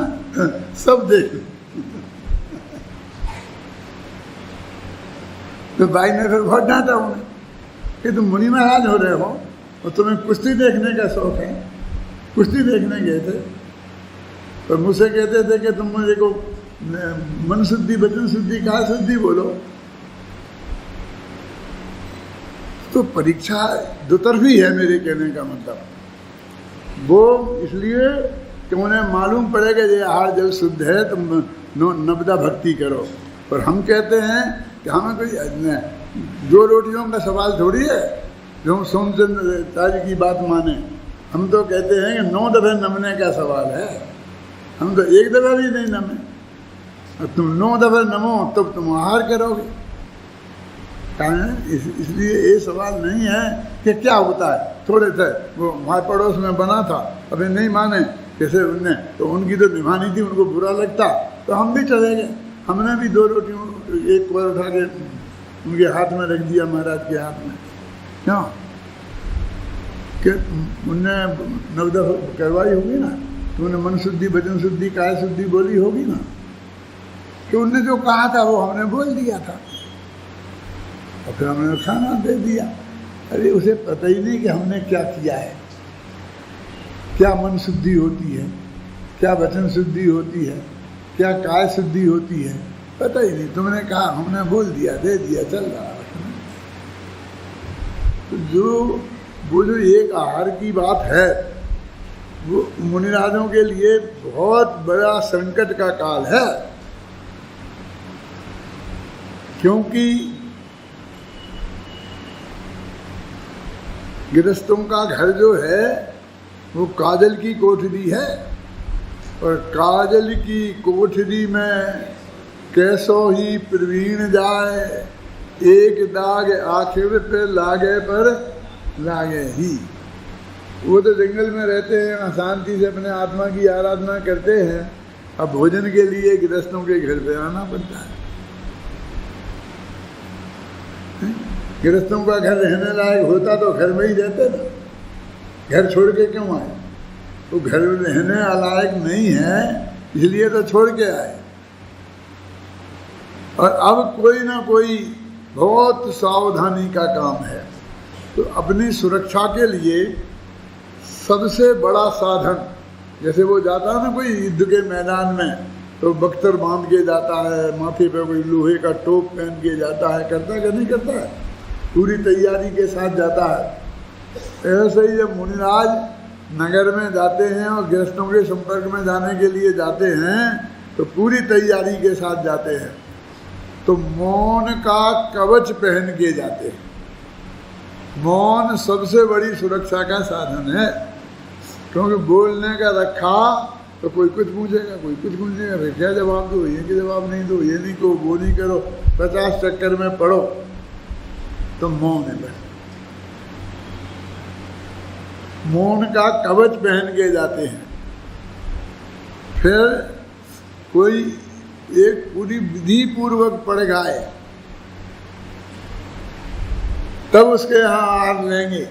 सब देख। तो भाई ने फिर बहुत डांटा उन्हें कि तुम मुनि महाराज हो रहे हो और तुम्हें कुश्ती देखने का शौक है। कुश्ती देखने गए थे और मुझसे कहते थे कि तुम मुझे को मन शुद्धि, वचन शुद्धि, काया शुद्धि बोलो। तो परीक्षा दुतरफी है मेरे कहने का मतलब। वो इसलिए कि उन्हें मालूम पड़ेगा ये आहार जल शुद्ध है, तुम नब्दा भक्ति करो। पर हम कहते हैं कि हमें कोई 2 रोटियों का सवाल थोड़ी है जो हम सोमचंद्र ताज की बात माने। हम तो कहते हैं कि 9 दफे नमने का सवाल है। हम तो 1 दफा भी नहीं नमे, और तुम 9 दफे नमो तब तुम आहार करोगे। इसलिए ये सवाल नहीं है कि क्या होता है। थोड़े थे वो हमारे पड़ोस में बना था, अभी नहीं माने कैसे उनने, तो उनकी तो निभानी थी, उनको बुरा लगता, तो हम भी चले गए। हमने भी 2 रोटियों एक बार उठा के उनके हाथ में रख दिया, महाराज के हाथ में। क्यों? कि उनने नब्दा करवाई होगी ना, तो उन्हें मन शुद्धि, वचन शुद्धि, काया शुद्धि बोली होगी ना, कि उनने जो कहा था वो हमने बोल दिया था और फिर हमने खाना दे दिया। अरे उसे पता ही नहीं कि हमने क्या किया है, क्या मन शुद्धि होती है, क्या वचन शुद्धि होती है, क्या काय शुद्धि होती है, पता ही नहीं। तुमने कहा, हमने बोल दिया, दे दिया, चल रहा है। तो वो जो एक आहार की बात है, वो मुनिराजों के लिए बहुत बड़ा संकट का काल है, क्योंकि गृहस्थों का घर जो है वो काजल की कोठरी है, और काजल की कोठरी में कैसो ही प्रवीण जाए, एक दाग आखिर पे लागे पर लागे ही। वो तो जंगल में रहते हैं, शांति से अपने आत्मा की आराधना करते हैं, अब भोजन के लिए गृहस्थों के घर पे आना पड़ता है। गृहस्थों का घर रहने लायक होता तो घर में ही रहते ना, घर छोड़ के क्यों आए? तो घर रहने लायक नहीं है इसलिए तो छोड़ के आए। और अब कोई ना कोई बहुत सावधानी का काम है। तो अपनी सुरक्षा के लिए सबसे बड़ा साधन, जैसे वो जाता है ना कोई युद्ध के मैदान में, तो बख्तर बांध के जाता है, माथे पे कोई लोहे का टोप पहन के जाता है, करता है कि नहीं करता है? पूरी तैयारी के साथ जाता है। ऐसे ही जब मुनिराज नगर में जाते हैं और गृहस्थों के संपर्क में जाने के लिए जाते हैं तो पूरी तैयारी के साथ जाते हैं। तो मौन का कवच पहन के जाते हैं। मौन सबसे बड़ी सुरक्षा का साधन है, क्योंकि बोलने का रखा तो कोई कुछ पूछेगा, कोई कुछ पूछेगा, फिर क्या जवाब दो, ये कि जवाब नहीं दो, ये नहीं कहो, वो नहीं करो, 50 चक्कर में पढ़ो। तो मौन है, मौन का कवच पहन के जाते हैं। फिर कोई एक पूरी विधि पूर्वक पढ़ गाए तब उसके यहाँ हार लेंगे।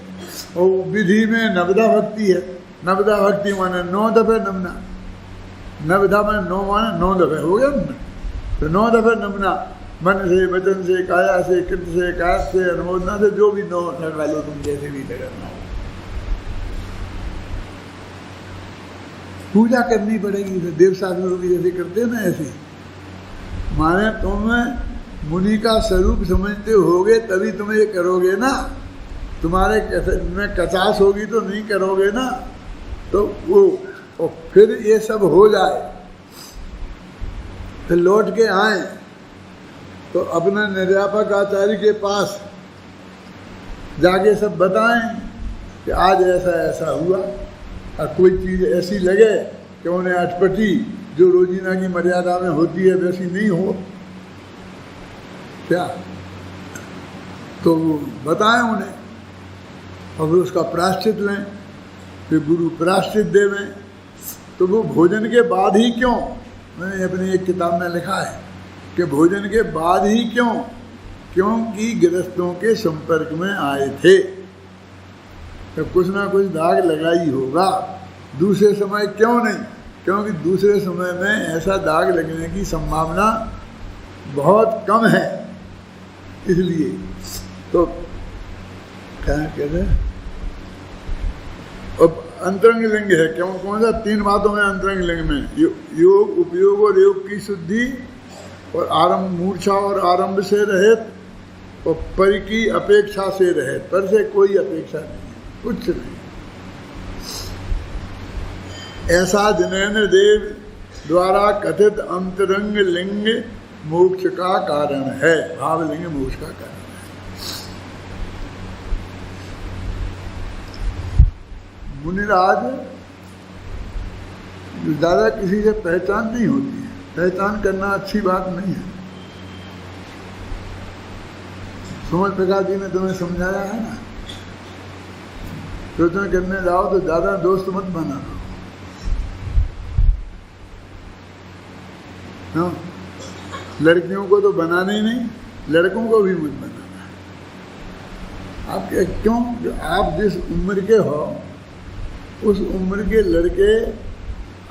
और विधि में नवदा भक्ति है। नवदा भक्ति माने 9 दफे नमना, नवदा में 9 माने 9 दफे हो गया ना। तो 9 दफे नमना, मन से, वचन से, काया से, कृत से, काश से, अनुमोदना से, जो भी 9 लगा लो तुम, जैसे भी लगाना। पूजा करनी पड़ेगी, तो देव साधुओं की जैसे करते हैं ना, ऐसे माने तुम मुनि का स्वरूप समझते होगे तभी तुम ये करोगे ना। तुम्हारे में कचास होगी तो नहीं करोगे ना। तो वो और फिर ये सब हो जाए, फिर लौट के आए तो अपने निर्यापक आचार्य के पास जाके सब बताएं कि आज ऐसा ऐसा हुआ। और कोई चीज़ ऐसी लगे कि उन्हें अटपटी जो रोजीना की मर्यादा में होती है वैसी नहीं हो क्या, तो बताएं उन्हें और फिर उसका प्रायश्चित लें। फिर गुरु प्रायश्चित देवें। तो वो भोजन के बाद ही क्यों, मैंने अपनी एक किताब में लिखा है कि भोजन के बाद ही क्यों, क्योंकि गृहस्थों के संपर्क में आए थे तो कुछ ना कुछ दाग लगा ही होगा। दूसरे समय क्यों नहीं, क्योंकि दूसरे समय में ऐसा दाग लगने की संभावना बहुत कम है। इसलिए तो क्या कहते हैं, अब अंतरंग लिंग है, क्यों कौन सा 3 बातों में अंतरंग लिंग में योग, उपयोग और योग की शुद्धि, और आरंभ, मूर्छा और आरंभ से रहित, और पर की अपेक्षा से रहित। पर से कोई अपेक्षा नहीं, कुछ नहीं। ऐसा जिनेन्द्र देव द्वारा कथित अंतरंग लिंग मोक्ष का कारण है। भावलिंग मोक्ष का कारण है। मुनिराज ज़्यादा किसी से पहचान नहीं होती है, पहचान करना अच्छी बात नहीं है। सुमन प्रकाश जी ने तुम्हें समझाया है ना, तो तुम्हें करने जाओ तो ज़्यादा दोस्त मत बनाना। हाँ, लड़कियों को तो बनाना ही नहीं, लड़कों को भी मत बनाना। आप क्यों, आप जिस उम्र के हो उस उम्र के लड़के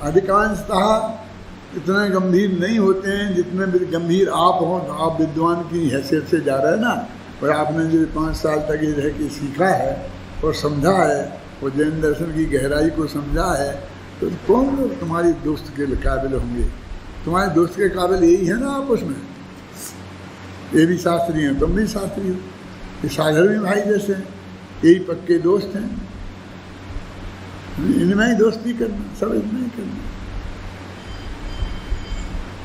अधिकांशतः इतने गंभीर नहीं होते हैं जितने गंभीर आप हों। तो आप विद्वान की हैसियत से जा रहे हैं ना, और आपने जो 5 साल तक ये रह के सीखा है और समझा है, और जैन दर्शन की गहराई को समझा है, तो कौन लोग तुम्हारी दोस्त के काबिल होंगे? तुम्हारे दोस्त के काबिल यही है ना आपस में। ये भी शास्त्री हैं, तुम भी शास्त्री हो, ये सागर भी भाई जैसे हैं, यही पक्के दोस्त हैं। इनमें ही दोस्ती करना, सब इनमें ही करना।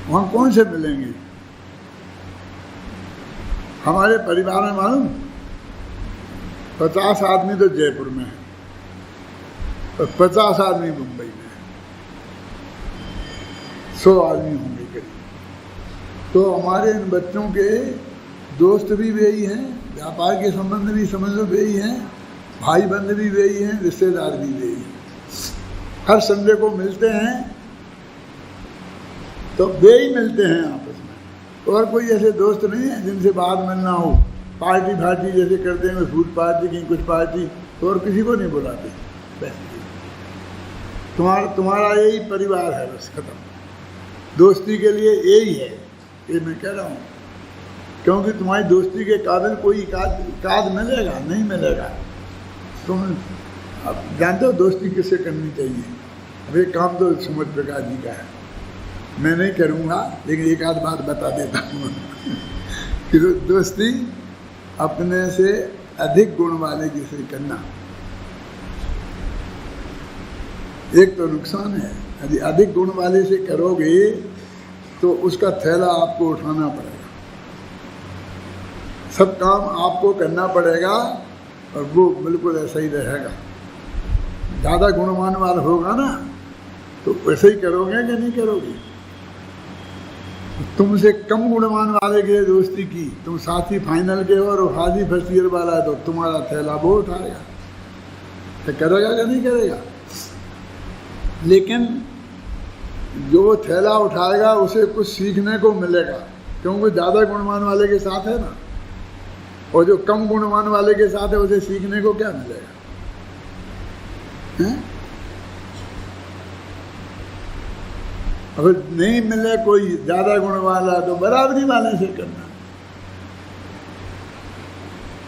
वहाँ कौन से मिलेंगे? हमारे परिवार में मालूम 50 आदमी तो जयपुर में है और 50 आदमी मुंबई में है, 100 आदमी होंगे करीब। तो हमारे इन बच्चों के दोस्त भी वही हैं, व्यापार के संबंध भी समझ लो वही हैं, भाई बंध भी वही हैं, रिश्तेदार भी वही हैं। हर संडे को मिलते हैं तो वे ही मिलते हैं आपस में, और कोई ऐसे दोस्त नहीं है जिनसे बाहर मिलना हो। पार्टी फार्टी जैसे करते हैं, फूड पार्टी की कुछ पार्टी, तो और किसी को नहीं बुलाते। तुम्हारा यही परिवार है, बस खत्म। दोस्ती के लिए यही है, ये मैं कह रहा हूँ। क्योंकि तुम्हारी दोस्ती के काबिल कोई एकाध मिलेगा नहीं मिलेगा। तुम अब जानते हो दोस्ती किससे करनी चाहिए? अब एक काम तो सुमित प्रकाश जी का है, मैं नहीं करूँगा, लेकिन एक आध बात बता देता हूँ कि दोस्ती अपने से अधिक गुण वाले किसी करना एक तो नुकसान है। यदि अधिक गुण वाले से करोगे तो उसका थैला आपको उठाना पड़ेगा, सब काम आपको करना पड़ेगा, और वो बिल्कुल ऐसा ही रहेगा। ज़्यादा गुणवान वाला होगा ना तो वैसे ही करोगे कि नहीं करोगे? तुमसे कम गुणवान वाले के दोस्ती की, तुम साथी फाइनल के हो और हाजी फर्स्ट ईयर वाला है, तो तुम्हारा थैला वो उठाएगा, तो करेगा कि नहीं करेगा? लेकिन जो थैला उठाएगा उसे कुछ सीखने को मिलेगा, क्योंकि ज़्यादा गुणवान वाले के साथ है ना, और जो कम गुणवान वाले के साथ है उसे सीखने को क्या मिलेगा? हैं? अगर नहीं मिले कोई ज़्यादा गुण वाला तो बराबरी वाले से करना,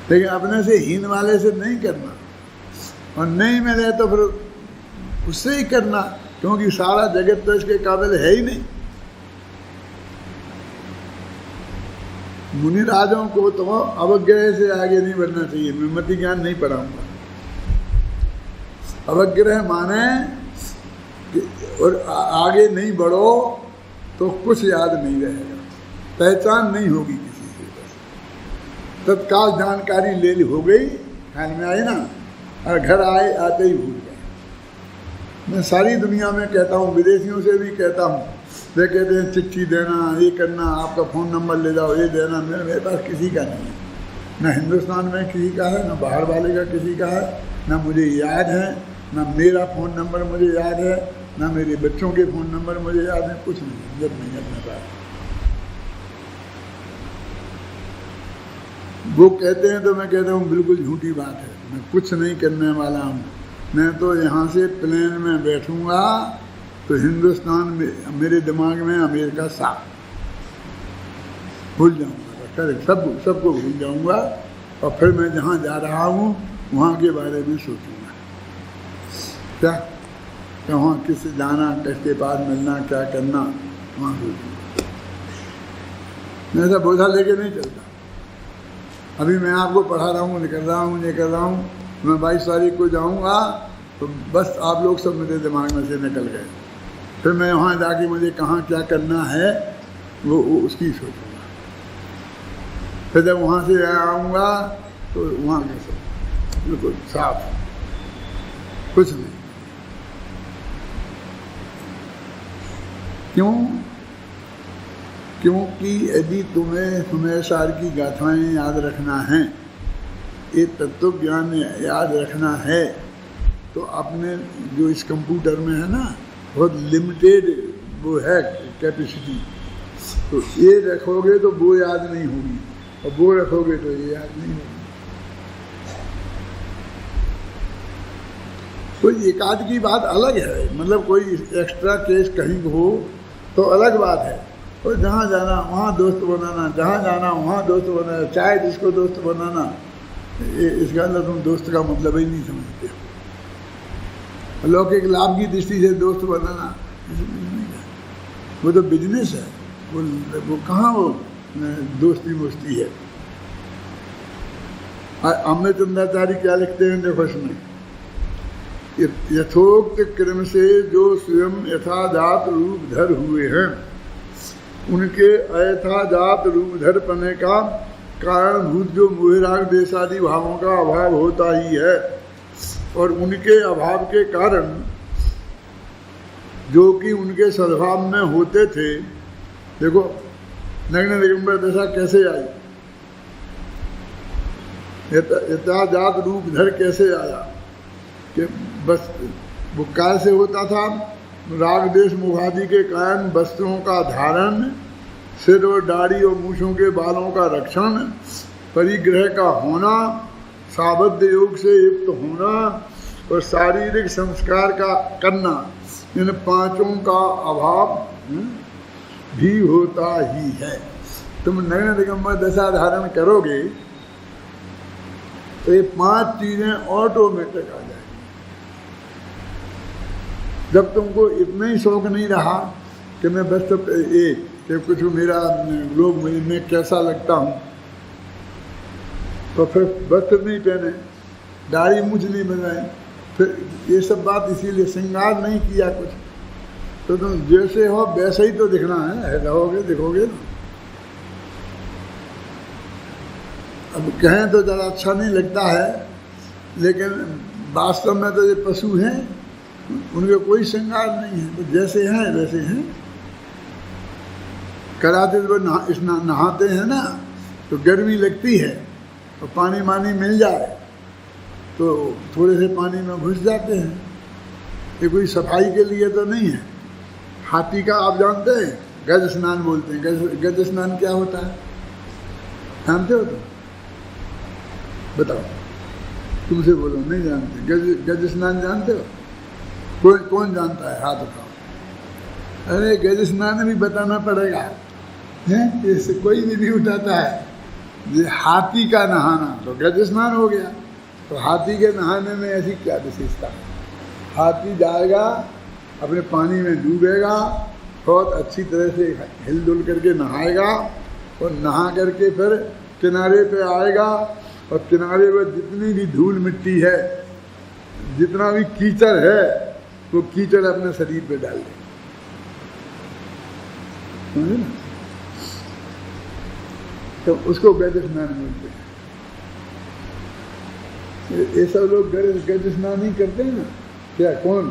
लेकिन अपने से हीन वाले से नहीं करना। और नहीं मिले तो फिर उससे ही करना, क्योंकि सारा जगत तो इसके काबिल है ही नहीं। मुनि राजों को तो अवग्रह से आगे नहीं बढ़ना चाहिए। मैं मति ज्ञान नहीं पढ़ाऊंगा। अवग्रह माने और आगे नहीं बढ़ो तो कुछ याद नहीं रहेगा, पहचान नहीं होगी किसी से। बस तत्काल जानकारी ले ली हो गई, ख्याल में आई ना, और घर आए आते ही भूल गए। मैं सारी दुनिया में कहता हूँ, विदेशियों से भी कहता हूँ, वे कहते हैं चिट्ठी देना, ये करना, आपका फ़ोन नंबर ले जाओ, ये देना। मेरे पास किसी का नहीं है, ना हिंदुस्तान में किसी का है, ना बाहर वाले का किसी का है, ना मुझे याद है, ना मेरा फ़ोन नंबर मुझे याद है, ना मेरे बच्चों के फ़ोन नंबर मुझे याद है, कुछ नहीं, जब नहीं अपने पास। वो कहते हैं तो मैं कहता हूँ बिल्कुल झूठी बात है, मैं कुछ नहीं करने वाला हूँ। मैं तो यहाँ से प्लेन में बैठूँगा तो हिंदुस्तान में मेरे दिमाग में अमेरिका साफ भूल जाऊँगा, करेक्ट, सबको भूल जाऊँगा, और फिर मैं जहाँ जा रहा हूँ वहाँ के बारे में सोचूँगा, क्या वहाँ किससे जाना, किसके पास मिलना, क्या करना, वहाँ सोचूँगा। मैं ऐसा बोझा लेके नहीं चलता। अभी मैं आपको पढ़ा रहा हूँ, निकल रहा हूँ, मैं 22 तारीख को जाऊँगा तो बस आप लोग सब मेरे दिमाग में से निकल गए। फिर मैं वहाँ जाके मुझे कहाँ क्या करना है वो उसकी सोचूँगा। फिर जब वहाँ से आऊँगा तो वहाँ के सब बिल्कुल साफ, कुछ नहीं। क्यों? क्योंकि यदि तुम्हें समय सार की गाथाएँ याद रखना है, ये तत्व ज्ञान याद रखना है, तो अपने जो इस कंप्यूटर में है ना बहुत लिमिटेड वो है कैपेसिटी, तो ये रखोगे तो वो याद नहीं होगी, और वो रखोगे तो ये याद नहीं होगी। कोई एकाध की बात अलग है, मतलब कोई एक्स्ट्रा केस कहीं हो तो अलग बात है, और जहाँ जाना वहाँ दोस्त बनाना, जहाँ जाना वहाँ दोस्त बनाना, चाहे जिसको दोस्त बनाना, इसका अंदर तुम दोस्त का मतलब ही नहीं समझते। लौकिक लाभ की दृष्टि से दोस्त बनाना वो तो बिजनेस है, वो कहाँ वो दोस्ती वोस्ती है। अमृत चंद्राचार्य क्या लिखते हैं देखो इसमें, यथोक्त क्रम से जो स्वयं यथाजात रूप धर हुए हैं, उनके अयथाजात रूप धर पने का कारणभूत जो मोहराग देशादि भावों का अभाव होता ही है, और उनके अभाव के कारण जो कि उनके सद्भाव में होते थे। देखो नग्न दिगंबर दशा कैसे आई, यथाजात रूप धर कैसे आया कि बस वो काय से होता था, राग देश मुखादि के कारण वस्त्रों का धारण, सिर और दाढ़ी और मूछों के बालों का रक्षण, परिग्रह का होना, साबद्ध योग से युक्त होना और शारीरिक संस्कार का करना, इन पांचों का अभाव भी होता ही है। तुम नग्न दिगंबर दशा धारण करोगे तो ये 5 चीजें ऑटोमेटिक आ जाएगी। जब तुमको इतना ही शौक नहीं रहा कि मैं बस तो ये कि कुछ मेरा लोग मैं कैसा लगता हूँ, तो फिर वस्त्र नहीं पहने, दाढ़ी मूछ नहीं बनाए, फिर ये सब बात इसीलिए श्रृंगार नहीं किया कुछ, तो तुम जैसे हो वैसे ही तो दिखना है, रहोगे दिखोगे ना। अब कहें तो ज़रा अच्छा नहीं लगता है, लेकिन वास्तव में तो ये पशु हैं, उनके कोई श्रृंगार नहीं है, तो जैसे हैं वैसे हैं। कराते तो नहाते हैं ना, तो गर्मी लगती है, और पानी मानी मिल जाए तो थोड़े से पानी में घुस जाते हैं। ये कोई सफाई के लिए तो नहीं है। हाथी का आप जानते हैं गज स्नान बोलते हैं। गज स्नान क्या होता है जानते हो? तो बताओ, तुमसे बोलो नहीं जानते। गज स्नान जानते हो? कौन जानता है? हाथ उठाओ। अरे गज स्नान भी बताना पड़ेगा, है इससे कोई भी नहीं उठाता है। ये हाथी का नहाना तो गज स्नान हो गया। तो हाथी के नहाने में ऐसी क्या विशेषता है? हाथी जाएगा, अपने पानी में डूबेगा, बहुत अच्छी तरह से हिलडुल करके नहाएगा, और नहा करके फिर किनारे पे आएगा, और किनारे पर जितनी भी धूल मिट्टी है, जितना भी कीचड़ है, वो कीचड़ अपने शरीर पे डाल देगा। समझे ना? तो उसको गज स्नान बोलते हैं। ये सब लोग गज स्नान ही करते हैं ना। क्या कौन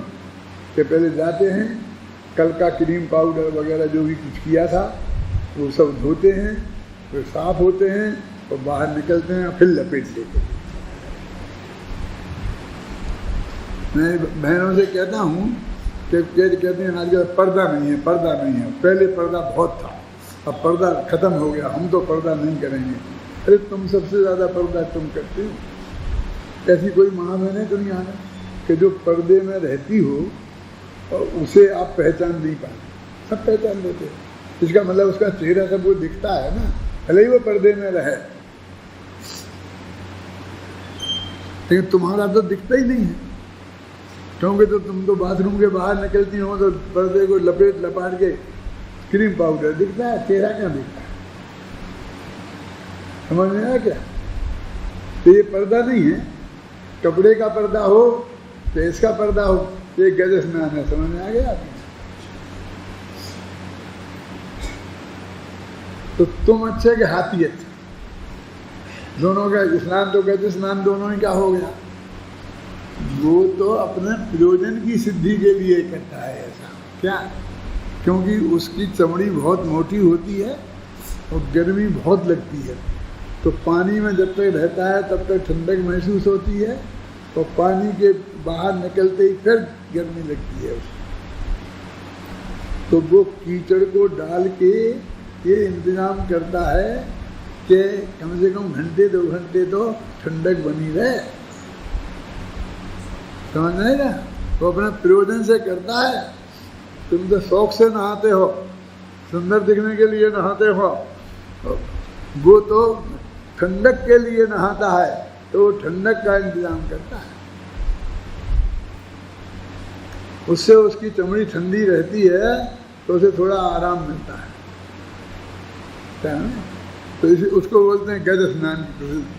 के पहले जाते हैं, कल का क्रीम पाउडर वगैरह जो भी कुछ किया था वो सब धोते हैं, फिर साफ होते हैं और बाहर निकलते हैं, फिर लपेट देते हैं। मैं बहनों से कहता हूँ कि कहते हैं आजकल पर्दा नहीं है, पर्दा नहीं है। पहले पर्दा बहुत था, अब पर्दा खत्म हो गया, हम तो पर्दा नहीं करेंगे। अरे तुम सबसे ज़्यादा पर्दा तुम करते हो। ऐसी कोई माँ बहन है दुनिया में कि जो पर्दे में रहती हो और उसे आप पहचान नहीं पाते। सब पहचान लेते हैं। इसका मतलब उसका चेहरा सब वो दिखता है ना, भले ही वो पर्दे में रहे, लेकिन तुम्हारा तो दिखता ही नहीं है। क्योंकि तो तुम तो बाथरूम के बाहर निकलती हो तो पर्दे को लपाट के क्रीम पाउडर दिखता है, चेहरा क्या दिखता है? समझ में आया क्या? तो ये पर्दा नहीं है। कपड़े का पर्दा हो, फेस का पर्दा हो, ये गज स्नान है। समझ में आ गया? तो तुम अच्छे के हाथी अच्छे, दोनों का स्नान तो गज स्नान दोनों ही क्या हो गया। वो तो अपने प्रयोजन की सिद्धि के लिए करता है ऐसा। क्या? क्योंकि उसकी चमड़ी बहुत मोटी होती है और गर्मी बहुत लगती है, तो पानी में जब तक रहता है तब तक ठंडक महसूस होती है, और पानी के बाहर निकलते ही फिर गर्मी लगती है उसको। तो वो कीचड़ को डाल के ये इंतजाम करता है कि कम से कम घंटे 2 घंटे तो ठंडक बनी रहे। समझ नहीं ना? वो अपने प्रयोजन से करता है। तुम तो शौक से नहाते हो, सुंदर दिखने के लिए नहाते हो, वो तो ठंडक के लिए नहाता है, तो वो ठंडक का इंतजाम करता है। उससे उसकी चमड़ी ठंडी रहती है, तो उसे थोड़ा आराम मिलता है। तो इसी उसको बोलते हैं गज स्नान,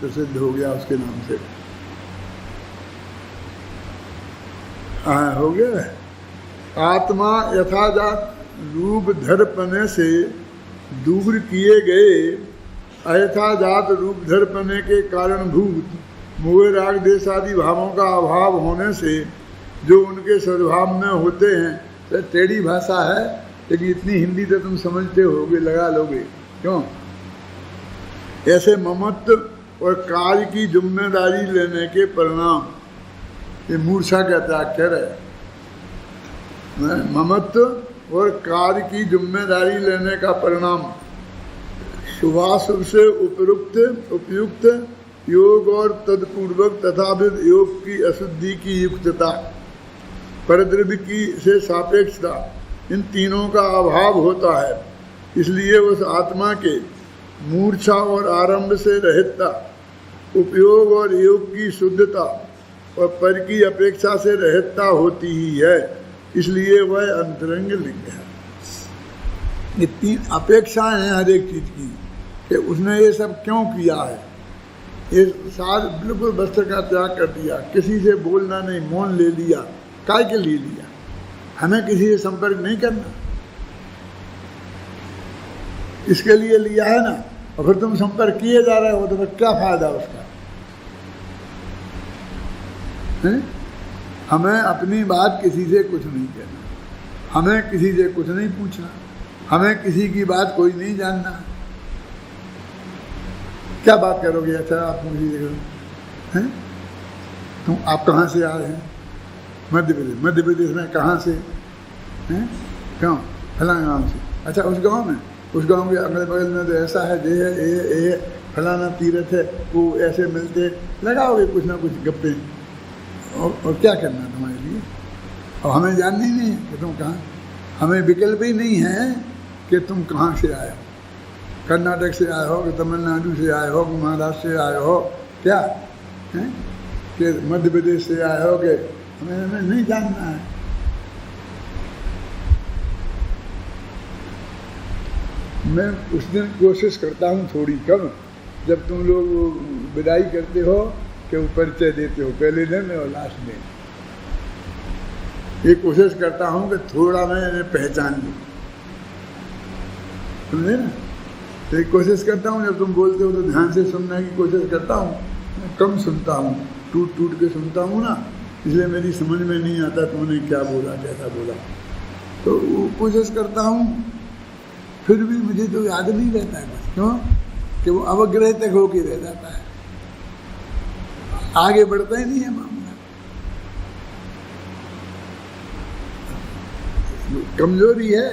प्रसिद्ध हो गया उसके नाम से। हो गया। आत्मा यथाजात रूप धरपने से दूर किए गए अयथाजात रूप धरपने के कारणभूत मोह राग देश आदि भावों का अभाव होने से जो उनके सद्भाव में होते हैं। तो टेढ़ी भाषा है, लेकिन इतनी हिंदी तो तुम समझते होगे, लगा लोगे। क्यों? ऐसे ममत्व और कार्य की जिम्मेदारी लेने के परिणाम, ये मूर्छा का त्याग है। ममत्व और कार्य की जिम्मेदारी लेने का परिणाम शुभाशुभ से उपयुक्त योग और तत्पूर्वक तथाविध योग की अशुद्धि की युक्तता, परद्रव्य की से सापेक्षता, इन तीनों का अभाव होता है। इसलिए उस आत्मा के मूर्छा और आरंभ से रहितता, उपयोग और योग की शुद्धता और पर की अपेक्षा से रहितता होती ही है। इसलिए वह अंतरंग लिंग है। ये तीन अपेक्षाएं हैं हर एक चीज की, कि उसने ये सब क्यों किया है। ये सारे बिल्कुल वस्त्र का त्याग कर दिया, किसी से बोलना नहीं, मौन ले लिया। काय के लिए लिया? हमें किसी से संपर्क नहीं करना, इसके लिए लिया है ना। और फिर तुम संपर्क किए जा रहे हो तो फिर क्या फायदा उसका? है? हमें अपनी बात किसी से कुछ नहीं कहना, हमें किसी से कुछ नहीं पूछना, हमें किसी की बात कोई नहीं जानना। क्या बात करोगे? अच्छा आप किसी से करो, हैं? तुम आप कहाँ से आ रहे हैं? मध्य प्रदेश। मध्य प्रदेश में कहाँ से हैं? क्यों? फलाना गाँव से। अच्छा उस गांव में, उस गांव के अगल बगल में तो ऐसा है, ये फलाना तीर्थ है, वो ऐसे मिलते, लगाओगे कुछ ना कुछ गप्पे। और क्या करना तुम्हारे लिए? और हमें जानना ही नहीं है कि तुम कहाँ, हमें विकल्प ही नहीं है कि तुम कहाँ से आए हो। कर्नाटक से आए हो कि तमिलनाडु से आए हो कि महाराष्ट्र से आए हो, क्या है कि मध्य प्रदेश से आए हो, कि हमें नहीं जानना है। मैं उस दिन कोशिश करता हूँ थोड़ी कम, जब तुम लोग विदाई करते हो कि वो परिचय देते हो पहले दिन और लास्ट में, ये कोशिश करता हूँ कि थोड़ा मैं पहचान लूँ, समझे ना। तो एक कोशिश करता हूँ, जब तुम बोलते हो तो ध्यान से सुनने की कोशिश करता हूँ। मैं कम सुनता हूँ, टूट टूट के सुनता हूँ ना, इसलिए मेरी समझ में नहीं आता तुमने क्या बोला, कैसा बोला। तो वो कोशिश करता हूँ, फिर भी मुझे तो याद नहीं रहता है बस। क्यों? कि वो अवग्रह तक होके रह जाता है, आगे बढ़ता ही नहीं है मामला। कमजोरी है,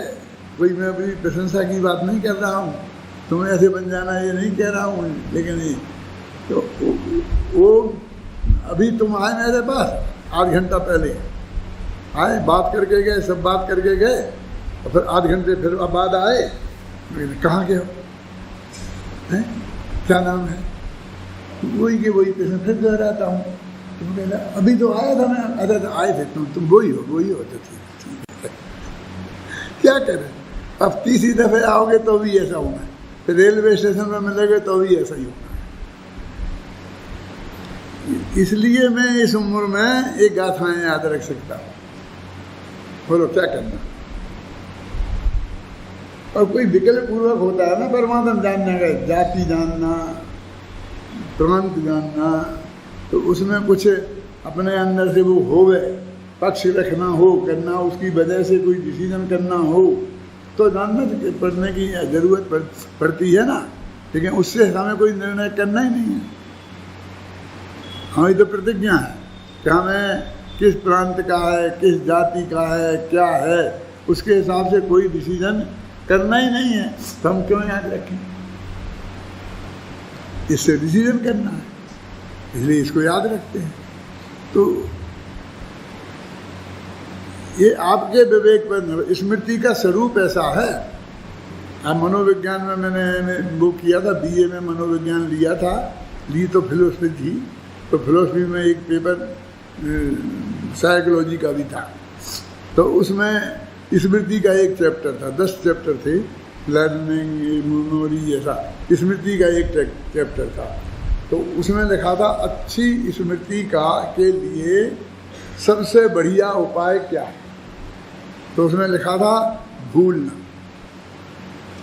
कोई मैं अपनी प्रशंसा की बात नहीं कर रहा हूँ, तुम्हें ऐसे बन जाना ये नहीं कह रहा हूँ, लेकिन ये तो वो अभी तुम आए मेरे पास 8 घंटा पहले आए, बात करके गए, सब बात करके गए, और फिर 8 घंटे फिर बाद आए। कहाँ गए हो? हैं? क्या नाम है? वही के वही प्रश्न फिर दोहराता हूँ। तुम कहना अभी तो आया था मैं, अरे तो आए थे तुम वही हो तो ठीक। क्या करें, अब तीसरी दफे आओगे तो भी ऐसा होगा, फिर रेलवे स्टेशन में मिलोगे तो भी ऐसा ही होगा। इसलिए मैं इस उम्र में एक गाथाएं याद रख सकता हूँ। बोलो क्या करना? और कोई विकल्प पूर्वक होता है ना परमात्मा जानने का, जाति जानना, प्रांत जानना, तो उसमें कुछ अपने अंदर से वो हो गए, पक्ष रखना हो, करना, उसकी वजह से कोई डिसीजन करना हो तो जानना पड़ने की जरूरत पड़ती है ना। लेकिन उससे हमें कोई निर्णय करना ही नहीं है। हमारी तो प्रतिज्ञा है कि हमें किस प्रांत का है, किस जाति का है, क्या है, उसके हिसाब से कोई डिसीजन करना ही नहीं है। तो हम क्यों याद रखें? इससे डिसीजन करना है, इसलिए इसको याद रखते हैं। तो ये आपके विवेक पर, स्मृति का स्वरूप ऐसा है। अब मनोविज्ञान में मैंने वो किया था, बीए में मनोविज्ञान लिया था, ली तो फिलोसफी थी, तो फिलोसफी में एक पेपर साइकोलॉजी का भी था, तो उसमें स्मृति का एक चैप्टर था, 10 चैप्टर थे, लर्निंग, मेमोरी, ऐसा स्मृति का एक चैप्टर था। तो उसमें लिखा था अच्छी स्मृति का के लिए सबसे बढ़िया उपाय क्या है? तो उसमें लिखा था भूलना।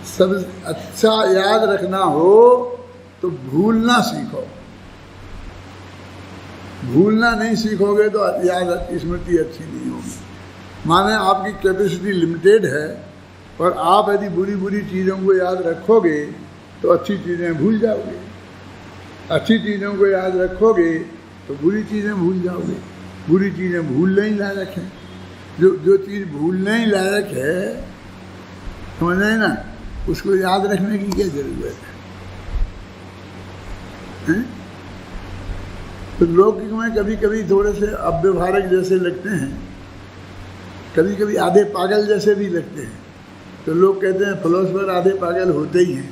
सब अच्छा याद रखना हो तो भूलना सीखो। भूलना नहीं सीखोगे तो याद स्मृति अच्छी नहीं होगी। माने आपकी कैपेसिटी लिमिटेड है, और आप यदि बुरी बुरी चीज़ों को याद रखोगे तो अच्छी चीज़ें भूल जाओगे। अच्छी चीज़ों को याद रखोगे तो बुरी चीज़ें भूल जाओगे। बुरी चीज़ें भूलने ही लायक हैं। जो चीज़ भूलने ही लायक है, समझ रहे ना, उसको याद रखने की क्या जरूरत है? तो लौकिक में कभी कभी थोड़े से अव्यवहारिक जैसे लगते हैं, कभी कभी आधे पागल जैसे भी लगते हैं। तो लोग कहते हैं फिलोसफर आधे पागल होते ही हैं।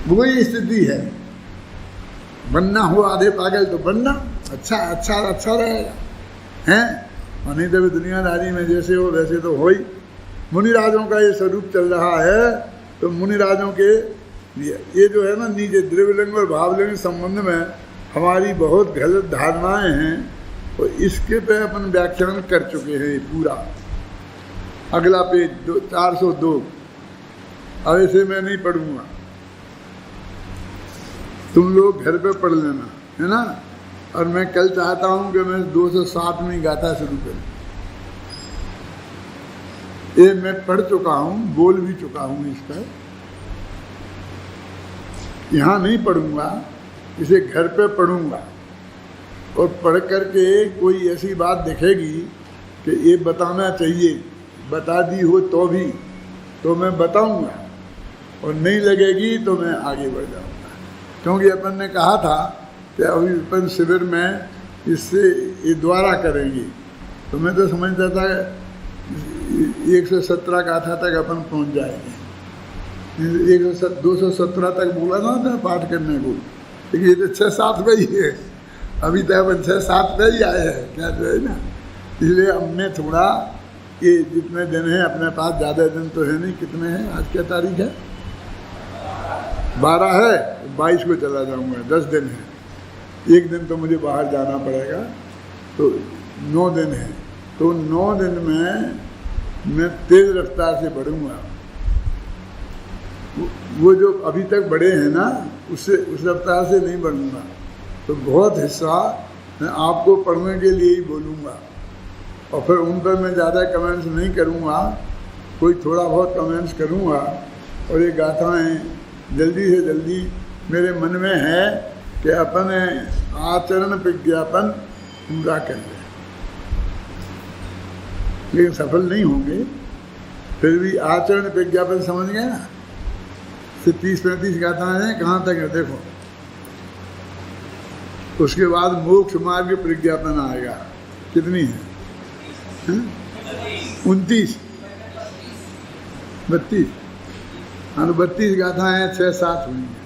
वही स्थिति है। बनना हो आधे पागल तो बनना, अच्छा रहेगा, हैं? और नहीं तो दुनियादारी में जैसे हो वैसे तो हो ही। मुनिराजों का ये स्वरूप चल रहा है। तो मुनिराजों के ये जो है ना, नीचे द्रव्यलिंग और भावलिंग संबंध में हमारी बहुत गलत धारणाएं हैं, और इसके पे अपन व्याख्यान कर चुके हैं पूरा। अगला पेज 402। अब ऐसे मैं नहीं पढ़ूंगा, तुम लोग घर पे पढ़ लेना, है ना। और मैं कल चाहता हूं कि मैं 260वीं गाथा शुरू करूं। ये मैं पढ़ चुका हूं, बोल भी चुका हूं इस पर। यहाँ नहीं पढ़ूंगा, इसे घर पे पढ़ूंगा। और पढ़ करके कोई ऐसी बात दिखेगी कि ये बताना चाहिए, बता दी हो तो भी, तो मैं बताऊंगा। और नहीं लगेगी तो मैं आगे बढ़ जाऊंगा। क्योंकि अपन ने कहा था कि अभी अपन शिविर में इससे ये द्वारा करेंगे। तो मैं तो समझता था 117 गाथा तक अपन पहुंच जाएंगे। 217 तक बोला था पाठ करने को, लेकिन ये तो 6-7 पे ही है। अभी तक अपन 6-7 पे ही आए हैं, क्या जो है ना। इसलिए हमने थोड़ा ये जितने दिन हैं अपने पास, ज़्यादा दिन तो है नहीं। कितने हैं आज? क्या तारीख है? 12 है। 22 को चला जाऊंगा, 10 दिन है। एक दिन तो मुझे बाहर जाना पड़ेगा, तो 9 दिन है। तो 9 दिन में मैं तेज रफ्तार से बढ़ूंगा। वो जो अभी तक बढ़े हैं ना, उससे उस रफ्तार से नहीं बढ़ूंगा। तो बहुत हिस्सा मैं आपको पढ़ने के लिए ही बोलूँगा, और फिर उन पर मैं ज़्यादा कमेंट्स नहीं करूँगा। कोई थोड़ा बहुत कमेंट्स करूँगा। और ये गाथाएँ जल्दी से जल्दी मेरे मन में है कि अपन आचरण विज्ञापन पूरा कर लें, लेकिन सफल नहीं होंगे। फिर भी आचरण विज्ञापन समझ गए ना। सिर्फ 30-35 गाथाएँ हैं, कहाँ तक है देखो। उसके बाद मोक्ष मार्ग प्रज्ञापन आएगा। कितनी है? 29, 32। हाँ, तो 32 गाथाएँ 6-7 हुई हैं।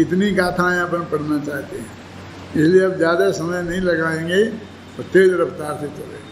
इतनी गाथाएँ अपन पढ़ना चाहते हैं, इसलिए अब ज़्यादा समय नहीं लगाएंगे और तेज रफ्तार से चलेंगे।